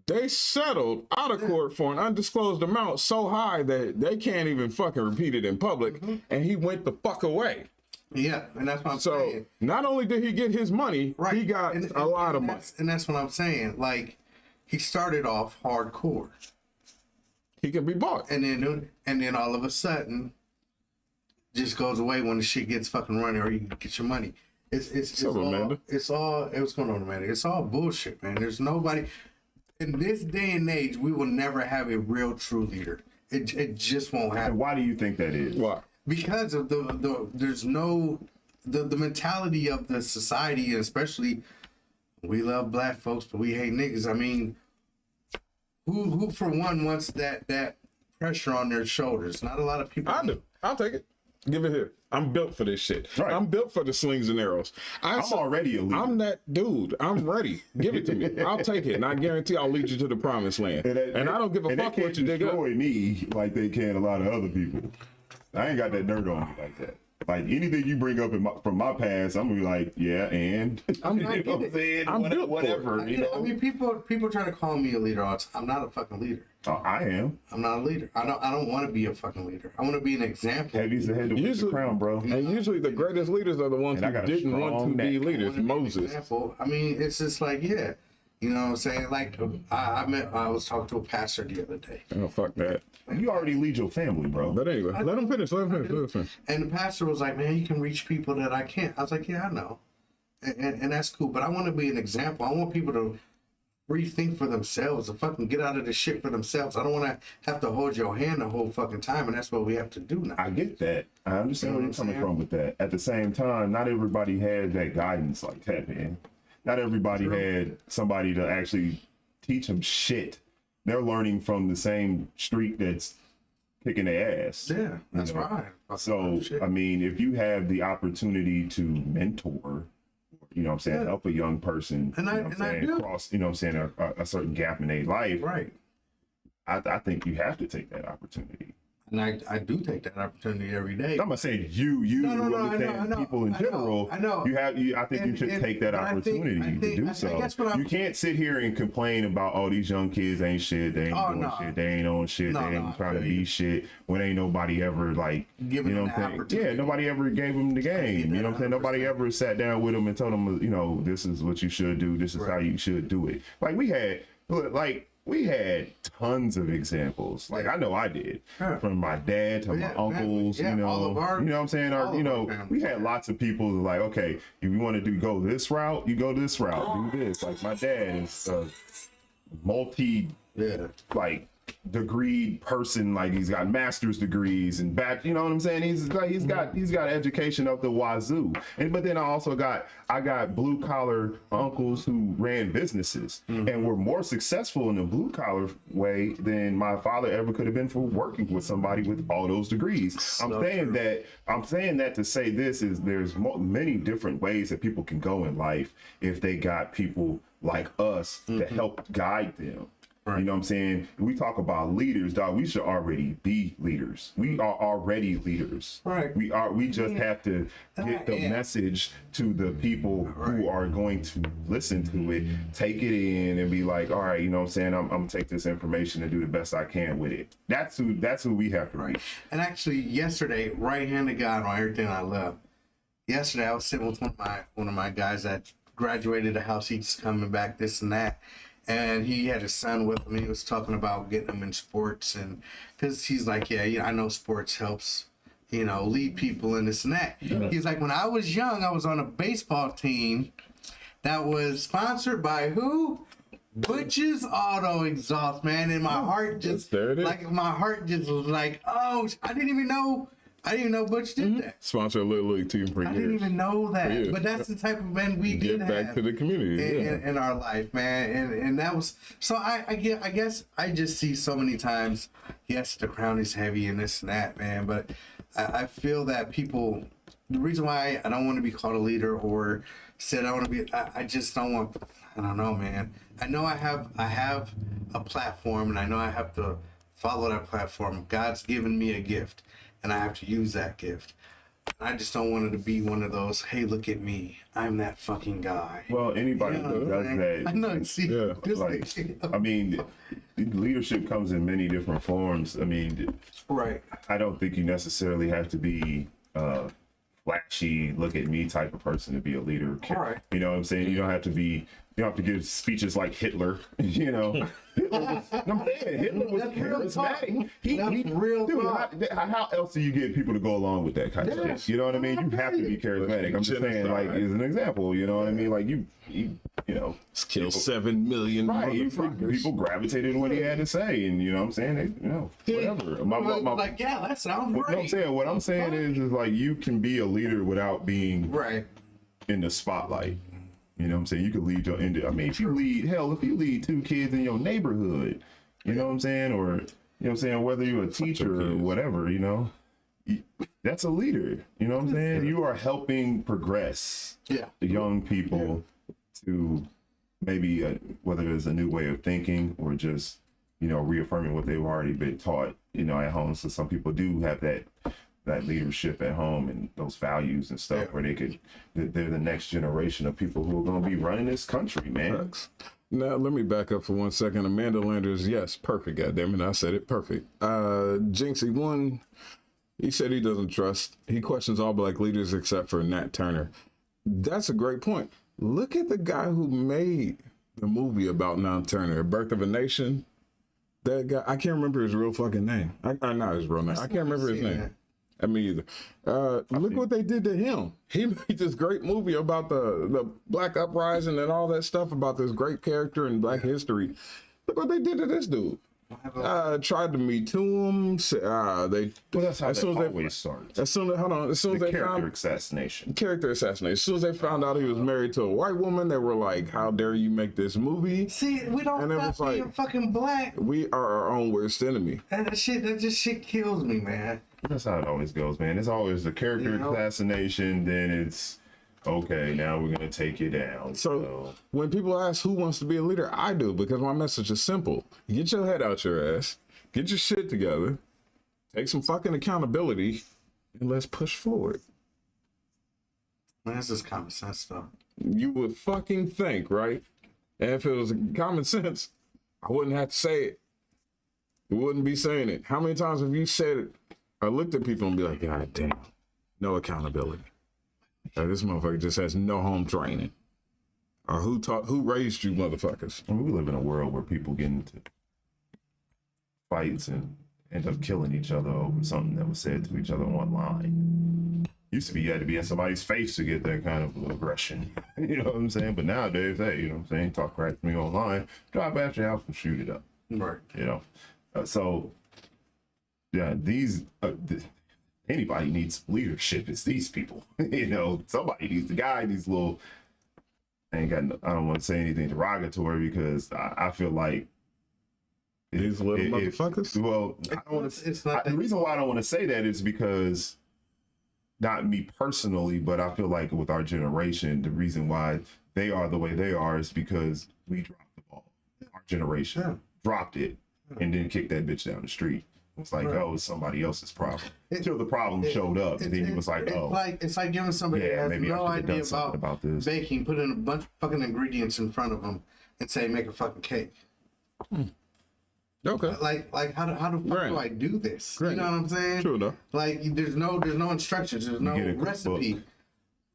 They settled out of court for an undisclosed amount so high that they can't even fucking repeat it in public, and he went the fuck away. Yeah, and that's what I'm So saying. not only did he get his money, Right. he got a lot of money. And that's what I'm saying. Like, he started off hardcore. He can be bought. And then all of a sudden, just goes away when the shit gets fucking running, or you get your money. It's up, Amanda? what's going on, Amanda? It's all bullshit, man. There's nobody in this day and age. We will never have a real true leader. It just won't And happen why do you think that is? Why? because of there's no the mentality of the society, and especially we love black folks, but we hate niggas. I mean, who for one wants that pressure on their shoulders? Not a lot of people. I do. I'll take it. Give it here. I'm built for this shit. Right. I'm built for the slings and arrows. I'm already a leader. I'm that dude. I'm ready. Give it to me. I'll take it, and I guarantee I'll lead you to the promised land. And I don't give a and fuck they what can't you dig up. destroy me like they can a lot of other people. I ain't got that dirt on me like that. Like anything you bring up from my past, I'm gonna be like, yeah, and I'm you know not what I'm saying? I'm built for it. Whatever. You know? I mean, people try to call me a leader all the time. I'm not a fucking leader. I am. I'm not a leader. I don't want to be a fucking leader. I want to be an example. Heavy's the head to the crown, bro. And usually the greatest leaders are the ones And I who got a didn't want to strong be neck. leaders. I wanna be an Moses. example. I mean, it's just like, yeah, you know what I'm saying? Like, I was talking to a pastor the other day, Oh, fuck that. You already lead your family, bro. But anyway, let him finish. Let him finish. and the pastor was like, "Man, you can reach people that I can't." I was like, "Yeah, I know, and that's cool, but I want to be an example. I want people to rethink for themselves, to fucking get out of this shit for themselves. I don't want to have to hold your hand the whole fucking time, and that's what we have to do now." I get that. I understand where you're coming from with that. At the same time, not everybody had that guidance like that, man. Not everybody had somebody to actually teach them shit. They're learning from the same street that's kicking their ass. Yeah, that's You know? right. So, Shit. I mean, if you have the opportunity to mentor, you know what I'm saying, Yeah. help a young person, And I- you know what and I I'm saying, do. cross, you know what I'm saying, a certain gap in their life, Right. I think you have to take that opportunity. And I do take that opportunity every day. I'm not saying you, No, I'm saying I know, people in I know, general. I know. I think you And- should and- take that but I think- opportunity I to think- do I so. guess what I'm- You can't sit here and complain about, oh, these young kids ain't shit, they ain't Oh, doing no. shit, they ain't on shit, No, they no, ain't I trying to feel be you. shit when ain't nobody ever like, Giving you know them what the I'm saying? Yeah, opportunity. nobody ever gave them the game. You know what I'm saying? Nobody ever sat down with them and told them, you know, this is what you should do, this is how you should do it. Like we had tons of examples. Like I know I did, Yeah. from my dad to my Yeah, uncles. yeah, you know, all of our- you know what I'm saying? all Or, you of our know, family. we had lots of people who like, okay, if you want to go this route, you go this route, do this. Like my dad is a multi Yeah. like degreed person, like he's got master's degrees and you know what I'm saying, he's got education up the wazoo. And but then I got blue collar uncles who ran businesses and were more successful in the blue collar way than my father ever could have been for working with somebody with all those degrees. I'm saying that to say this is there's many different ways that people can go in life if they got people like us to help guide them. You know what I'm saying? We talk about leaders, dog. We should already be leaders. We are already leaders. Right. We just have to get the message to the people who are going to listen to it, take it in, and be like, all right, you know what I'm saying? I'm gonna take this information and do the best I can with it. That's who we have to reach. And actually, yesterday, right-handed God on everything I love. Yesterday, I was sitting with one of my guys that graduated the house. He's coming back, this and that. And he had his son with him. He was talking about getting him in sports, and because he's like, yeah, I know sports helps, you know, lead people and this and that. He's like, when I was young, I was on a baseball team that was sponsored by who? Butch's Auto Exhaust, man. And my heart just there it is. like my heart just was like, oh, I didn't even know Butch did that. Sponsor a Little League team for I didn't years. even know that. years. But that's the type of man we Get did back have to the community. in our life, man. And that was so I guess I just see so many times, yes, the crown is heavy and this and that, man. But I feel that people, the reason why I don't want to be called a leader or said I want to be, I just don't want, I don't know, man. I know I have a platform, and I know I have to follow that platform. God's given me a gift, and I have to use that gift. I just don't want it to be one of those, hey, look at me, I'm that fucking guy. Well, anybody You know who what does I'm that, saying? I know. See, Yeah, just like, I mean, leadership comes in many different forms. I mean, right. I don't think you necessarily have to be flashy, look at me type of person to be a leader. Right. You know what I'm saying? You don't have to give speeches like Hitler. You know, Hitler was That's real talk. charismatic. That's real dude, talk. how else do you get people to go along with that kind of shit? You know what I mean? You have to be charismatic. I'm just saying, like, as an example, you know what I mean? Like, you you know, Let's kill 7 million right, motherfuckers. people gravitated to what he had to say, and you know what I'm saying? They, you know, whatever. Like, yeah, that sounds what I'm right. saying, what I'm saying is like you can be a leader without being Right. in the spotlight. You know what I'm saying? You could lead your I mean, if you lead 2 kids in your neighborhood, you know what I'm saying? Or, you know what I'm saying? Whether you're a teacher or whatever, you know, that's a leader. You know what I'm saying? You are helping progress the young people to maybe whether it's a new way of thinking or just, you know, reaffirming what they've already been taught, you know, at home. So some people do have that leadership at home and those values and stuff where they're the next generation of people who are going to be running this country, man. Now let me back up for 1 second. Amanda Landers, yes, perfect. Goddammit, I said it perfect. Jinxie one, he said he doesn't trust. He questions all black leaders except for Nat Turner. That's a great point. Look at the guy who made the movie about Nat Turner, Birth of a Nation. That guy, I can't remember his real fucking name. I not his real name. I can't remember his name. I mean, either. Look what they did to him. He made this great movie about the Black Uprising and all that stuff about this great character in Black history. Look what they did to this dude. Tried to Me Too him. Well, that's how it always starts. As soon as they found assassination. Character assassination. As soon as they found out he was married to a white woman, they were like, "How dare you make this movie?" See, we don't And it stop was being like- fucking black. We are our own worst enemy. That shit kills me, man. That's how it always goes, man. It's always the character assassination, then it's okay, now we're gonna take you down. So when people ask who wants to be a leader, I do, because my message is simple. Get your head out your ass, get your shit together, take some fucking accountability, and let's push forward. Man, that's just common sense stuff. You would fucking think, right? And if it was common sense, I wouldn't have to say it. You wouldn't be saying it. How many times have you said it or looked at people and be like, God damn, no accountability. This motherfucker just has no home training. Or who raised you motherfuckers? I mean, we live in a world where people get into fights and end up killing each other over something that was said to each other online. Used to be you had to be in somebody's face to get that kind of aggression. You know what I'm saying? But nowadays, hey, you know what I'm saying? Talk crap to me online, drive past your house and shoot it up. Right. You know? So, yeah, anybody needs leadership. It's these people. You know, somebody needs the guy, these little. I don't want to say anything derogatory because I feel like these little motherfuckers. Well, I don't want to. The reason why I don't want to say that is because, not me personally, but I feel like with our generation, the reason why they are the way they are is because we dropped the ball. Our generation dropped it and then kicked that bitch down the street. It's like, oh, it's somebody else's problem. Until the problem showed up, and then he was like, oh. It's like giving somebody that has maybe no I should have idea done something about this. baking, put in a bunch of fucking ingredients in front of them and say, make a fucking cake. Okay. Like how the fuck do I do this? Granted. You know what I'm saying? True enough. Like there's no instructions, there's no get a cookbook. recipe.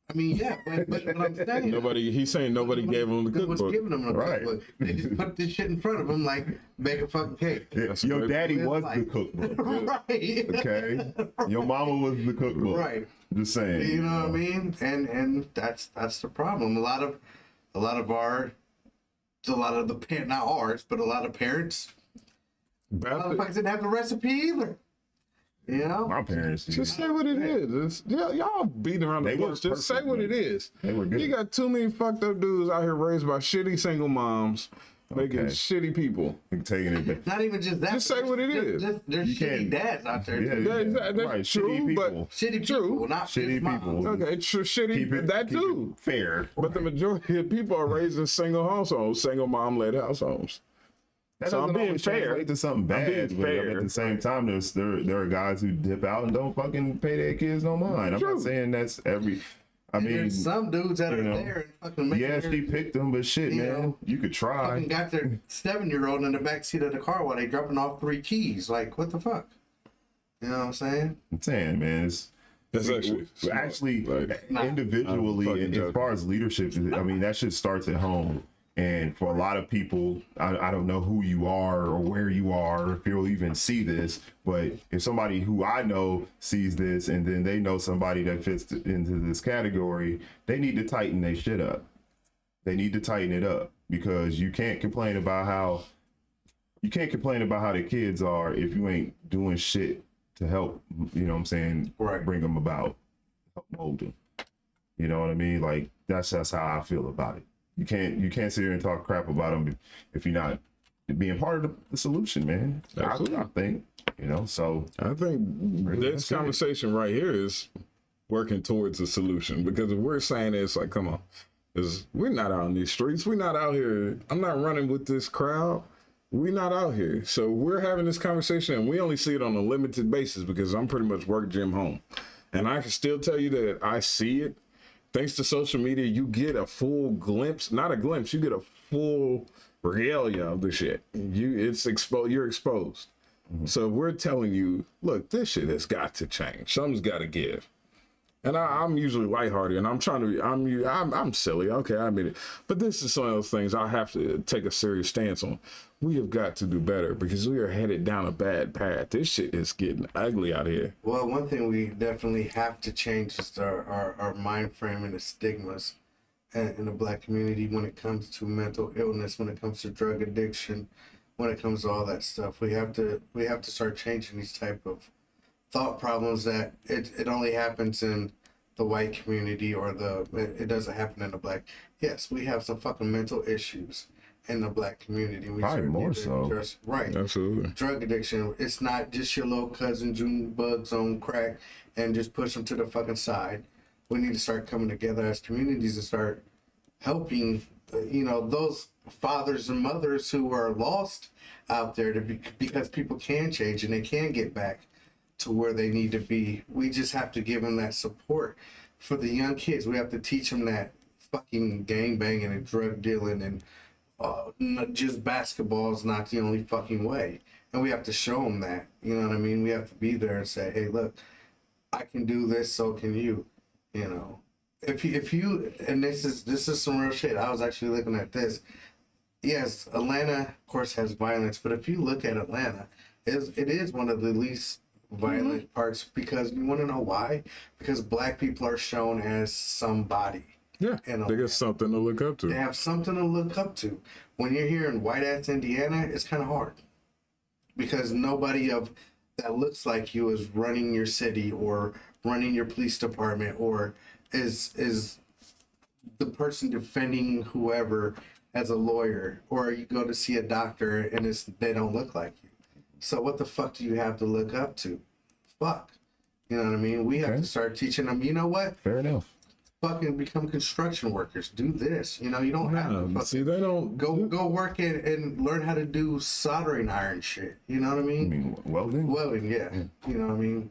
I mean, yeah, but I'm saying He's saying nobody gave him the was cookbook. giving them a Right. cookbook. They just put this shit in front of them like make a fucking cake. Your daddy was the like- cookbook. Right. Okay. Your mama was the cookbook. Right. Just saying. You know what I mean? And that's the problem. A lot of the parents, not ours, but a lot of parents, motherfuckers didn't have the recipe either. You know? My parents. Just say what it is. Y'all beating around the They bush. were Just say what it perfect, is. They were good. You got too many fucked up dudes out here raised by shitty single moms, making Okay. shitty people. Taking it back. Not even just that. Just say what it is. There's You shitty can't- dads out there. Yeah, too. That's right. true, Shitty but people. Shitty True. people, not Shitty just moms. people. okay, shitty. That keep too. it fair. But the majority of people are raised in single households, single mom-led households. That So I'm doesn't being always fair. translate to something I'm being bad. But fair. at the same time, there are guys who dip out and don't fucking pay their kids no mind. I'm True. not saying that's every. I mean, There's some dudes that are you know, there and fucking making yeah, their- she picked them, but shit, You man, know, you could try. fucking got their 7-year-old in the backseat of the car while they dropping off 3 keys. Like, what the fuck? You know what I'm saying? I'm saying, man, it's That's actually smart. actually Like, I'm individually, fucking and as joking. far as leadership, I mean, that shit starts at home. And for a lot of people, I don't know who you are or where you are, or if you'll even see this, but if somebody who I know sees this and then they know somebody that fits into this category, they need to tighten their shit up. they need to tighten it up, because you can't complain about how the kids are if you ain't doing shit to help, you know what I'm saying, Right. bring them about, help mold them. You know what I mean? Like that's how I feel about it. You can't sit here and talk crap about them if you're not being part of the solution, man. Absolutely. I think, you know, so I think this that's it. conversation right here is working towards a solution, because if we're saying it's like, come on, we're not out in these streets. We're not out here. I'm not running with this crowd. We're not out here. So we're having this conversation, and we only see it on a limited basis because I'm pretty much work gym home. And I can still tell you that I see it. Thanks to social media, you get a full glimpse, not a glimpse, you get a full regalia of the shit. You're exposed. So we're telling you, look, this shit has got to change. Something's got to give. And I'm usually lighthearted, and I'm trying to be, I'm silly. Okay, I admit it. But this is some of those things I have to take a serious stance on. We have got to do better, because we are headed down a bad path. This shit is getting ugly out here. Well, one thing we definitely have to change is our mind frame and the stigmas in the Black community when it comes to mental illness, when it comes to drug addiction, when it comes to all that stuff. We have to start changing these type of thought problems that it only happens in the white community, or it doesn't happen in the Black. Yes, we have some fucking mental issues in the Black community. We Probably certainly more do. so. Right. Absolutely. Drug addiction, it's not just your little cousin June bugs on crack and just push them to the fucking side. We need to start coming together as communities and start helping, those fathers and mothers who are lost out there because people can change and they can get back to where they need to be. We just have to give them that support. For the young kids, we have to teach them that fucking gang banging and drug dealing and not just basketball is not the only fucking way. And we have to show them that, you know what I mean? We have to be there and say, hey, look, I can do this, so can you, you know. If you, and this is some real shit. I was actually looking at this. Yes, Atlanta, of course, has violence, but if you look at Atlanta, it is one of the least violent parts, because you want to know why? Because Black people are shown as somebody. Yeah, they got something to look up to. They have something to look up to. When you're here in white ass Indiana, it's kind of hard, because nobody that looks like you is running your city or running your police department, or is the person defending whoever as a lawyer, or you go to see a doctor and they don't look like you. So what the fuck do you have to look up to? Fuck. You know what I mean? We have to start teaching them, you know what? fair enough. Fucking become construction workers. Do this. You know, you don't have to See, they don't go work and learn how to do soldering iron shit. You know what I I mean? mean, welding. Welding, yeah. You know what I mean?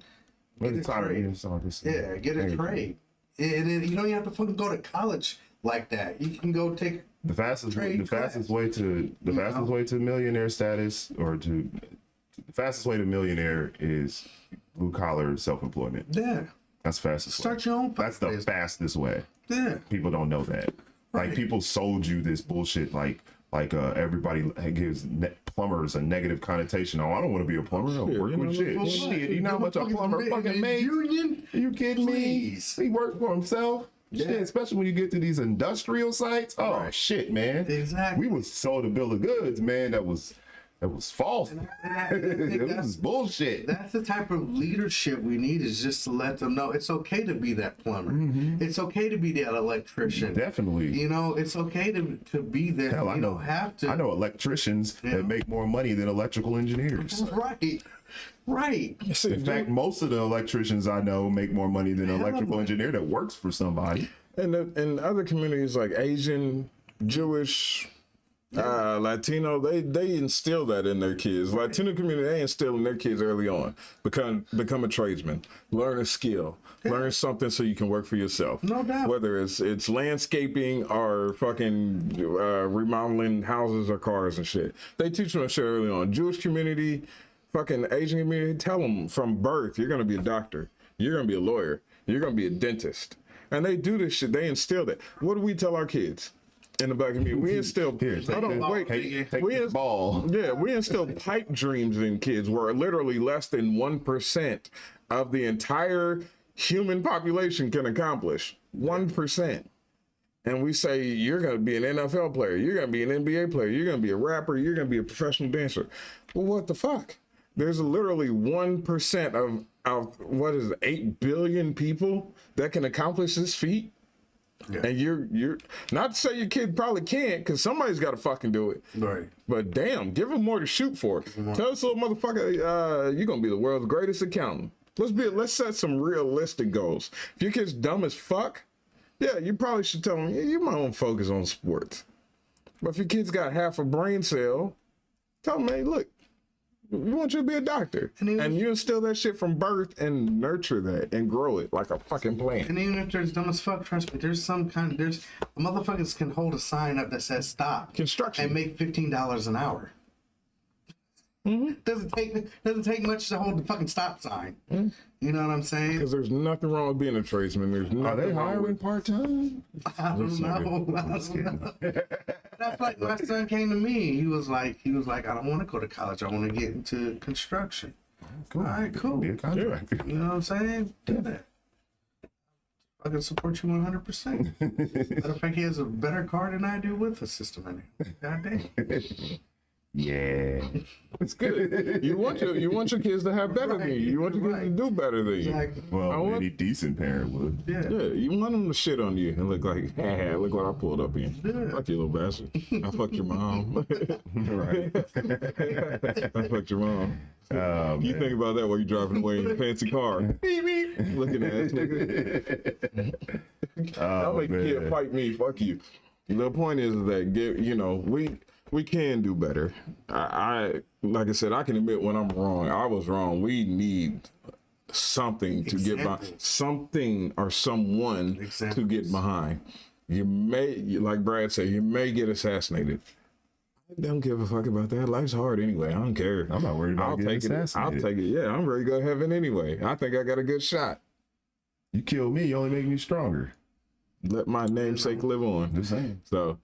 Get a trade. Yeah, get a trade. And you don't even have to fucking go to college like that. You can go take The fastest way to millionaire status, or the fastest way to millionaire is blue collar self-employment. yeah. That's the fastest way. Start your own. That's the business. fastest way. Yeah. People don't know that. Like, Right. people sold you this bullshit. Like everybody gives plumbers a negative connotation. Oh, I don't want to be a plumber. I don't work with shit. Well, Shit, you know how much a plumber fucking makes? Union? Are you kidding Please. me? He worked for himself. Yeah. Shit, especially when you get to these industrial sites. Oh Right. shit, man. Exactly. We was sold a bill of goods, man. That was false. I think It was bullshit. That's the type of leadership we need, is just to let them know it's okay to be that plumber. It's okay to be that electrician. Definitely. You know, it's okay to be that. Hell, I you know. don't have to. I know electricians Yeah. that make more money than electrical engineers. Right. Right. see, In fact, most of the electricians I know make more money than an Hell, electrical man. engineer that works for somebody. and in other communities like Asian, Jewish, Latino, they instill that in their kids. Latino community, they instill in their kids early on. Become a tradesman, learn a skill, learn something so you can work for yourself. No doubt. Whether it's landscaping or fucking remodeling houses or cars and shit. They teach them that shit early on. Jewish community, fucking Asian community, tell them from birth, you're gonna be a doctor, you're gonna be a lawyer, you're gonna be a dentist. And they do this shit, they instill that. What do we tell our kids in the Black community? We instill, Here, take this ball. yeah, we instill pipe dreams in kids where literally less than 1% of the entire human population can accomplish. 1%. and we say you're going to be an NFL player, you're going to be an NBA player, you're going to be a rapper, you're going to be a professional dancer. Well, what the fuck? There's literally 1% of what is it, 8 billion people that can accomplish this feat. Yeah. And you're not to say your kid probably can't, because somebody's got to fucking do it. Right. But damn, give him more to shoot for. Tell this little motherfucker, you're gonna be the world's greatest accountant. Let's set some realistic goals. If your kid's dumb as fuck, yeah, you probably should tell him, yeah, you might want to focus on sports. But if your kid's got half a brain cell, tell him, hey, look, we want you to be a doctor. And you instill that shit from birth and nurture that and grow it like a fucking plant. And even if there's dumb as fuck, trust me, there's motherfuckers can hold a sign up that says stop. Construction. And make $15 an hour. Doesn't take much to hold the fucking stop sign. You know what I'm saying? Because there's nothing wrong with being a tradesman. There's Are they nothing wrong hiring with part-time? I don't know. That's like my son came to me. He was like, I don't want to go to college. I want to get into construction. Cool. All right, cool. Be a contractor. You know what I'm saying? Do that. I can support you 100%. Matter of fact, he has a better car than I do with the system in it. God damn. Yeah. It's good. You want your kids to have better than you. You want your kids to do better than you. Exactly. Well, any decent parent would. Yeah. Yeah, you want them to shit on you and look like, hey, look what I pulled up in. Yeah. Fuck you, little bastard. I fucked your mom. Right. I fucked your mom. You Man. think about that while you're driving away in a fancy car. Beep, beep. Looking at us, nigga. I'll make the kid man. fight me. Fuck you. The point is that, we can do better. I like I said, I can admit when I'm wrong. I was wrong. We need something to get by, something or someone to get behind. You may, like Brad said, you may get assassinated. I don't give a fuck about that. Life's hard anyway. I don't care. I'm not worried about getting assassinated. I'll take it. Yeah, I'm ready to go to heaven anyway. I think I got a good shot. You kill me, you only make me stronger. Let my namesake live on. Just saying. So,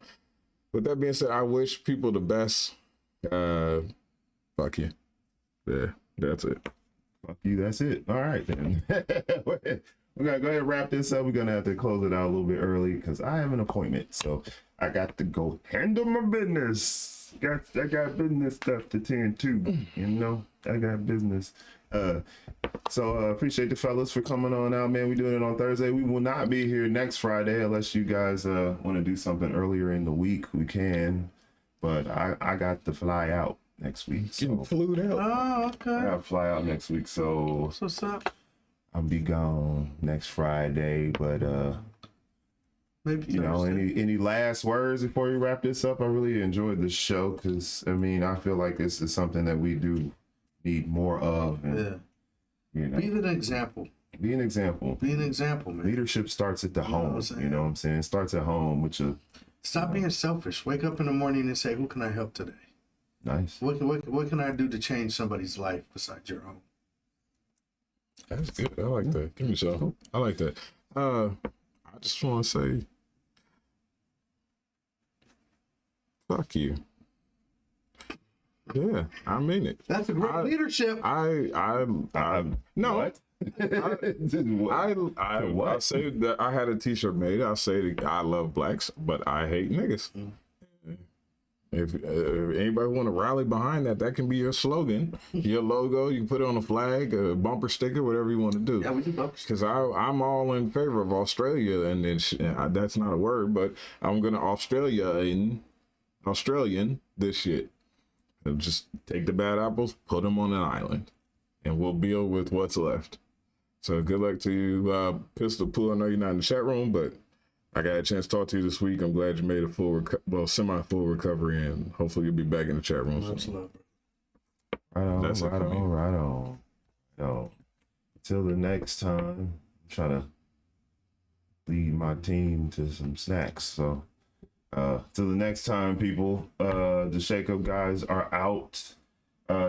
with that being said, I wish people the best. Fuck you. Yeah, that's it. Fuck you, that's it. All right, then. We're going to go ahead and wrap this up. We're going to have to close it out a little bit early because I have an appointment. So I got to go handle my business. I got business stuff to tend to, you know. I got business. So appreciate the fellas for coming on out, man. We're doing it on Thursday. We will not be here next Friday unless you guys want to do something earlier in the week. We can, but I got to fly out next week. So Getting flued out. Oh, I okay. got to fly out next week. So That's what's up. I'll be gone next Friday. But Maybe you know, Thursday. any last words before we wrap this up? I really enjoyed this show because I mean I feel like this is something that we do need more of. And, Yeah. you know, Be an example. be an example. Be an example, man. Leadership starts at the know what home. I'm saying? You know what I'm saying? It starts at home, which is Stop being selfish. Wake up in the morning and say, "Who can I help today? nice. What can I do to change somebody's life besides your own?" That's good. I like that. Give me some. I like that. I just want to say, fuck you. Yeah, I mean it. That's a great leadership. No. What? I What? say that I had a T-shirt made. I say that I love blacks, but I hate niggas. If anybody want to rally behind that, that can be your slogan, your logo. You can put it on a flag, a bumper sticker, whatever you want to do. Yeah, we do both. Because I'm all in favor of Australia, and then that's not a word, but I'm gonna Australian this shit. And just take the bad apples, put them on an island, and we'll build with what's left. So good luck to you, Pistol Pool. I know you're not in the chat room, but I got a chance to talk to you this week. I'm glad you made a semi-full recovery, and hopefully you'll be back in the chat room soon. Much love, bro. Right on, That's it right for me. on, right on. Yo, until the next time, I'm trying to lead my team to some snacks. So, till the next time, people, the Shake Up guys are out.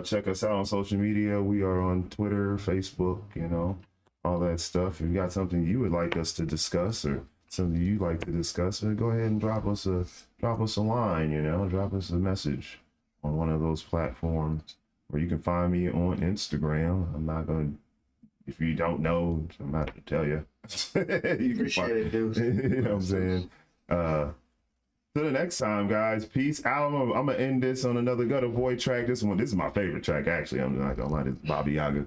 Check us out on social media. We are on Twitter, Facebook, you know, all that stuff. If you got something you would like us to discuss or something you'd like to discuss, go ahead and drop us a line, you know, drop us a message on one of those platforms. Or you can find me on Instagram. I'm not going to, if you don't know, I'm not going to tell you. You can Appreciate it, dude. You know what I'm saying? Till the next time, guys. Peace out. I'm gonna end this on another Gutter Boy track. This is my favorite track, actually. I'm not gonna lie. This is Baba Yaga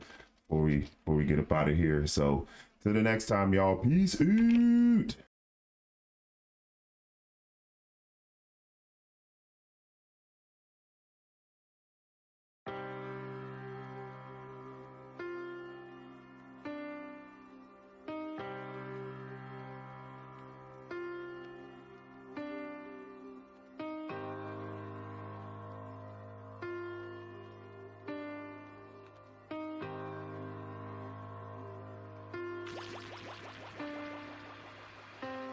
before we get up out of here. So till the next time, y'all. Peace out.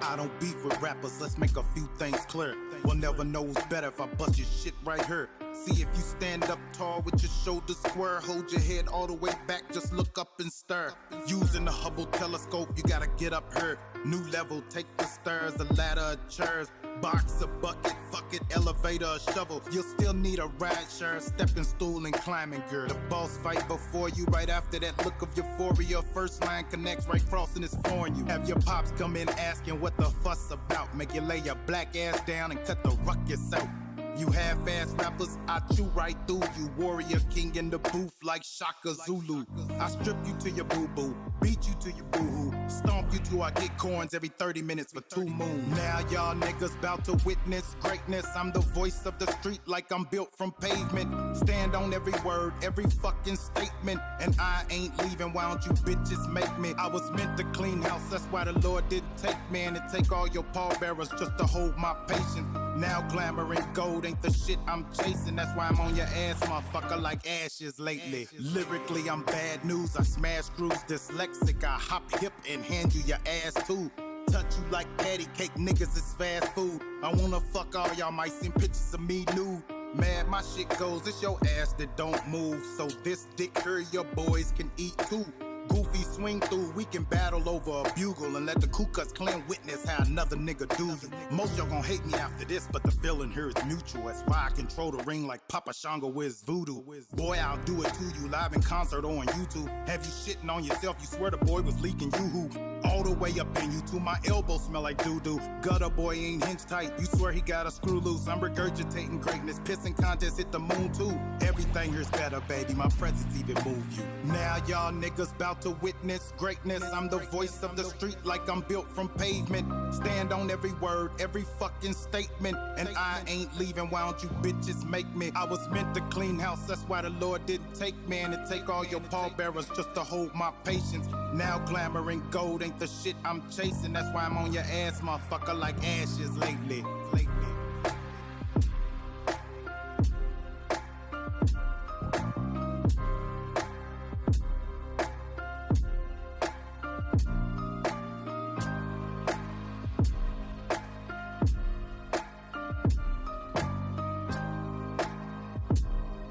I don't beef with rappers, let's make a few things clear. We'll never know who's better if I bust your shit right here. See if you stand up tall with your shoulders square, hold your head all the way back, just look up and stare. Using the Hubble telescope, you gotta get up here. New level, take the stairs, a ladder of chairs. Box, a bucket, fuck it, elevator, a shovel. You'll still need a ride share, stepping stool and climbing gear. The boss fight before you, right after that look of euphoria. First line connects right crossing is foreign you. Have your pops come in asking what the fuss about. Make you lay your black ass down and cut the ruckus out. You half-ass rappers, I chew right through you. Warrior king in the booth like Shaka Zulu. I strip you to your boo-boo, beat you to your boo-hoo. Stomp you till I get corns every 30 minutes for 2 moons. Now y'all niggas bout to witness greatness. I'm the voice of the street like I'm built from pavement. Stand on every word, every fucking statement. And I ain't leaving, why don't you bitches make me? I was meant to clean house, that's why the Lord didn't take me. And to take all your pallbearers just to hold my patience. Now glamour and gold ain't the shit I'm chasing. That's why I'm on your ass, motherfucker, like ashes lately. Lyrically, I'm bad news. I smash screws, dyslexic. I hop hip and hand you your ass too. Touch you like patty cake, niggas is fast food. I wanna fuck all y'all might send pictures of me nude. Mad, my shit goes, it's your ass that don't move. So this dick here your boys can eat too. Goofy swing through, we can battle over a bugle and let the Ku Klux Klan witness how another nigga do you. Most y'all gon' hate me after this, but the feeling here is mutual. That's why I control the ring like Papa Shango with his voodoo. Boy, I'll do it to you live in concert or on YouTube. Have you shitting on yourself? You swear the boy was leaking yoo-hoo. All the way up in you to my elbow smell like doo-doo. Gutter boy ain't hinge tight, you swear he got a screw loose. I'm regurgitating greatness, pissing contest hit the moon too. Everything here's better, baby, my presence even move you. Now y'all niggas bout to witness greatness. I'm the voice of the street like I'm built from pavement. Stand on every word, every fucking statement. And I ain't leaving, why don't you bitches make me? I was meant to clean house, that's why the Lord didn't take me. And to take all your pallbearers just to hold my patience. Now glamour and gold ain't the shit I'm chasing. That's why I'm on your ass, motherfucker, like ashes lately.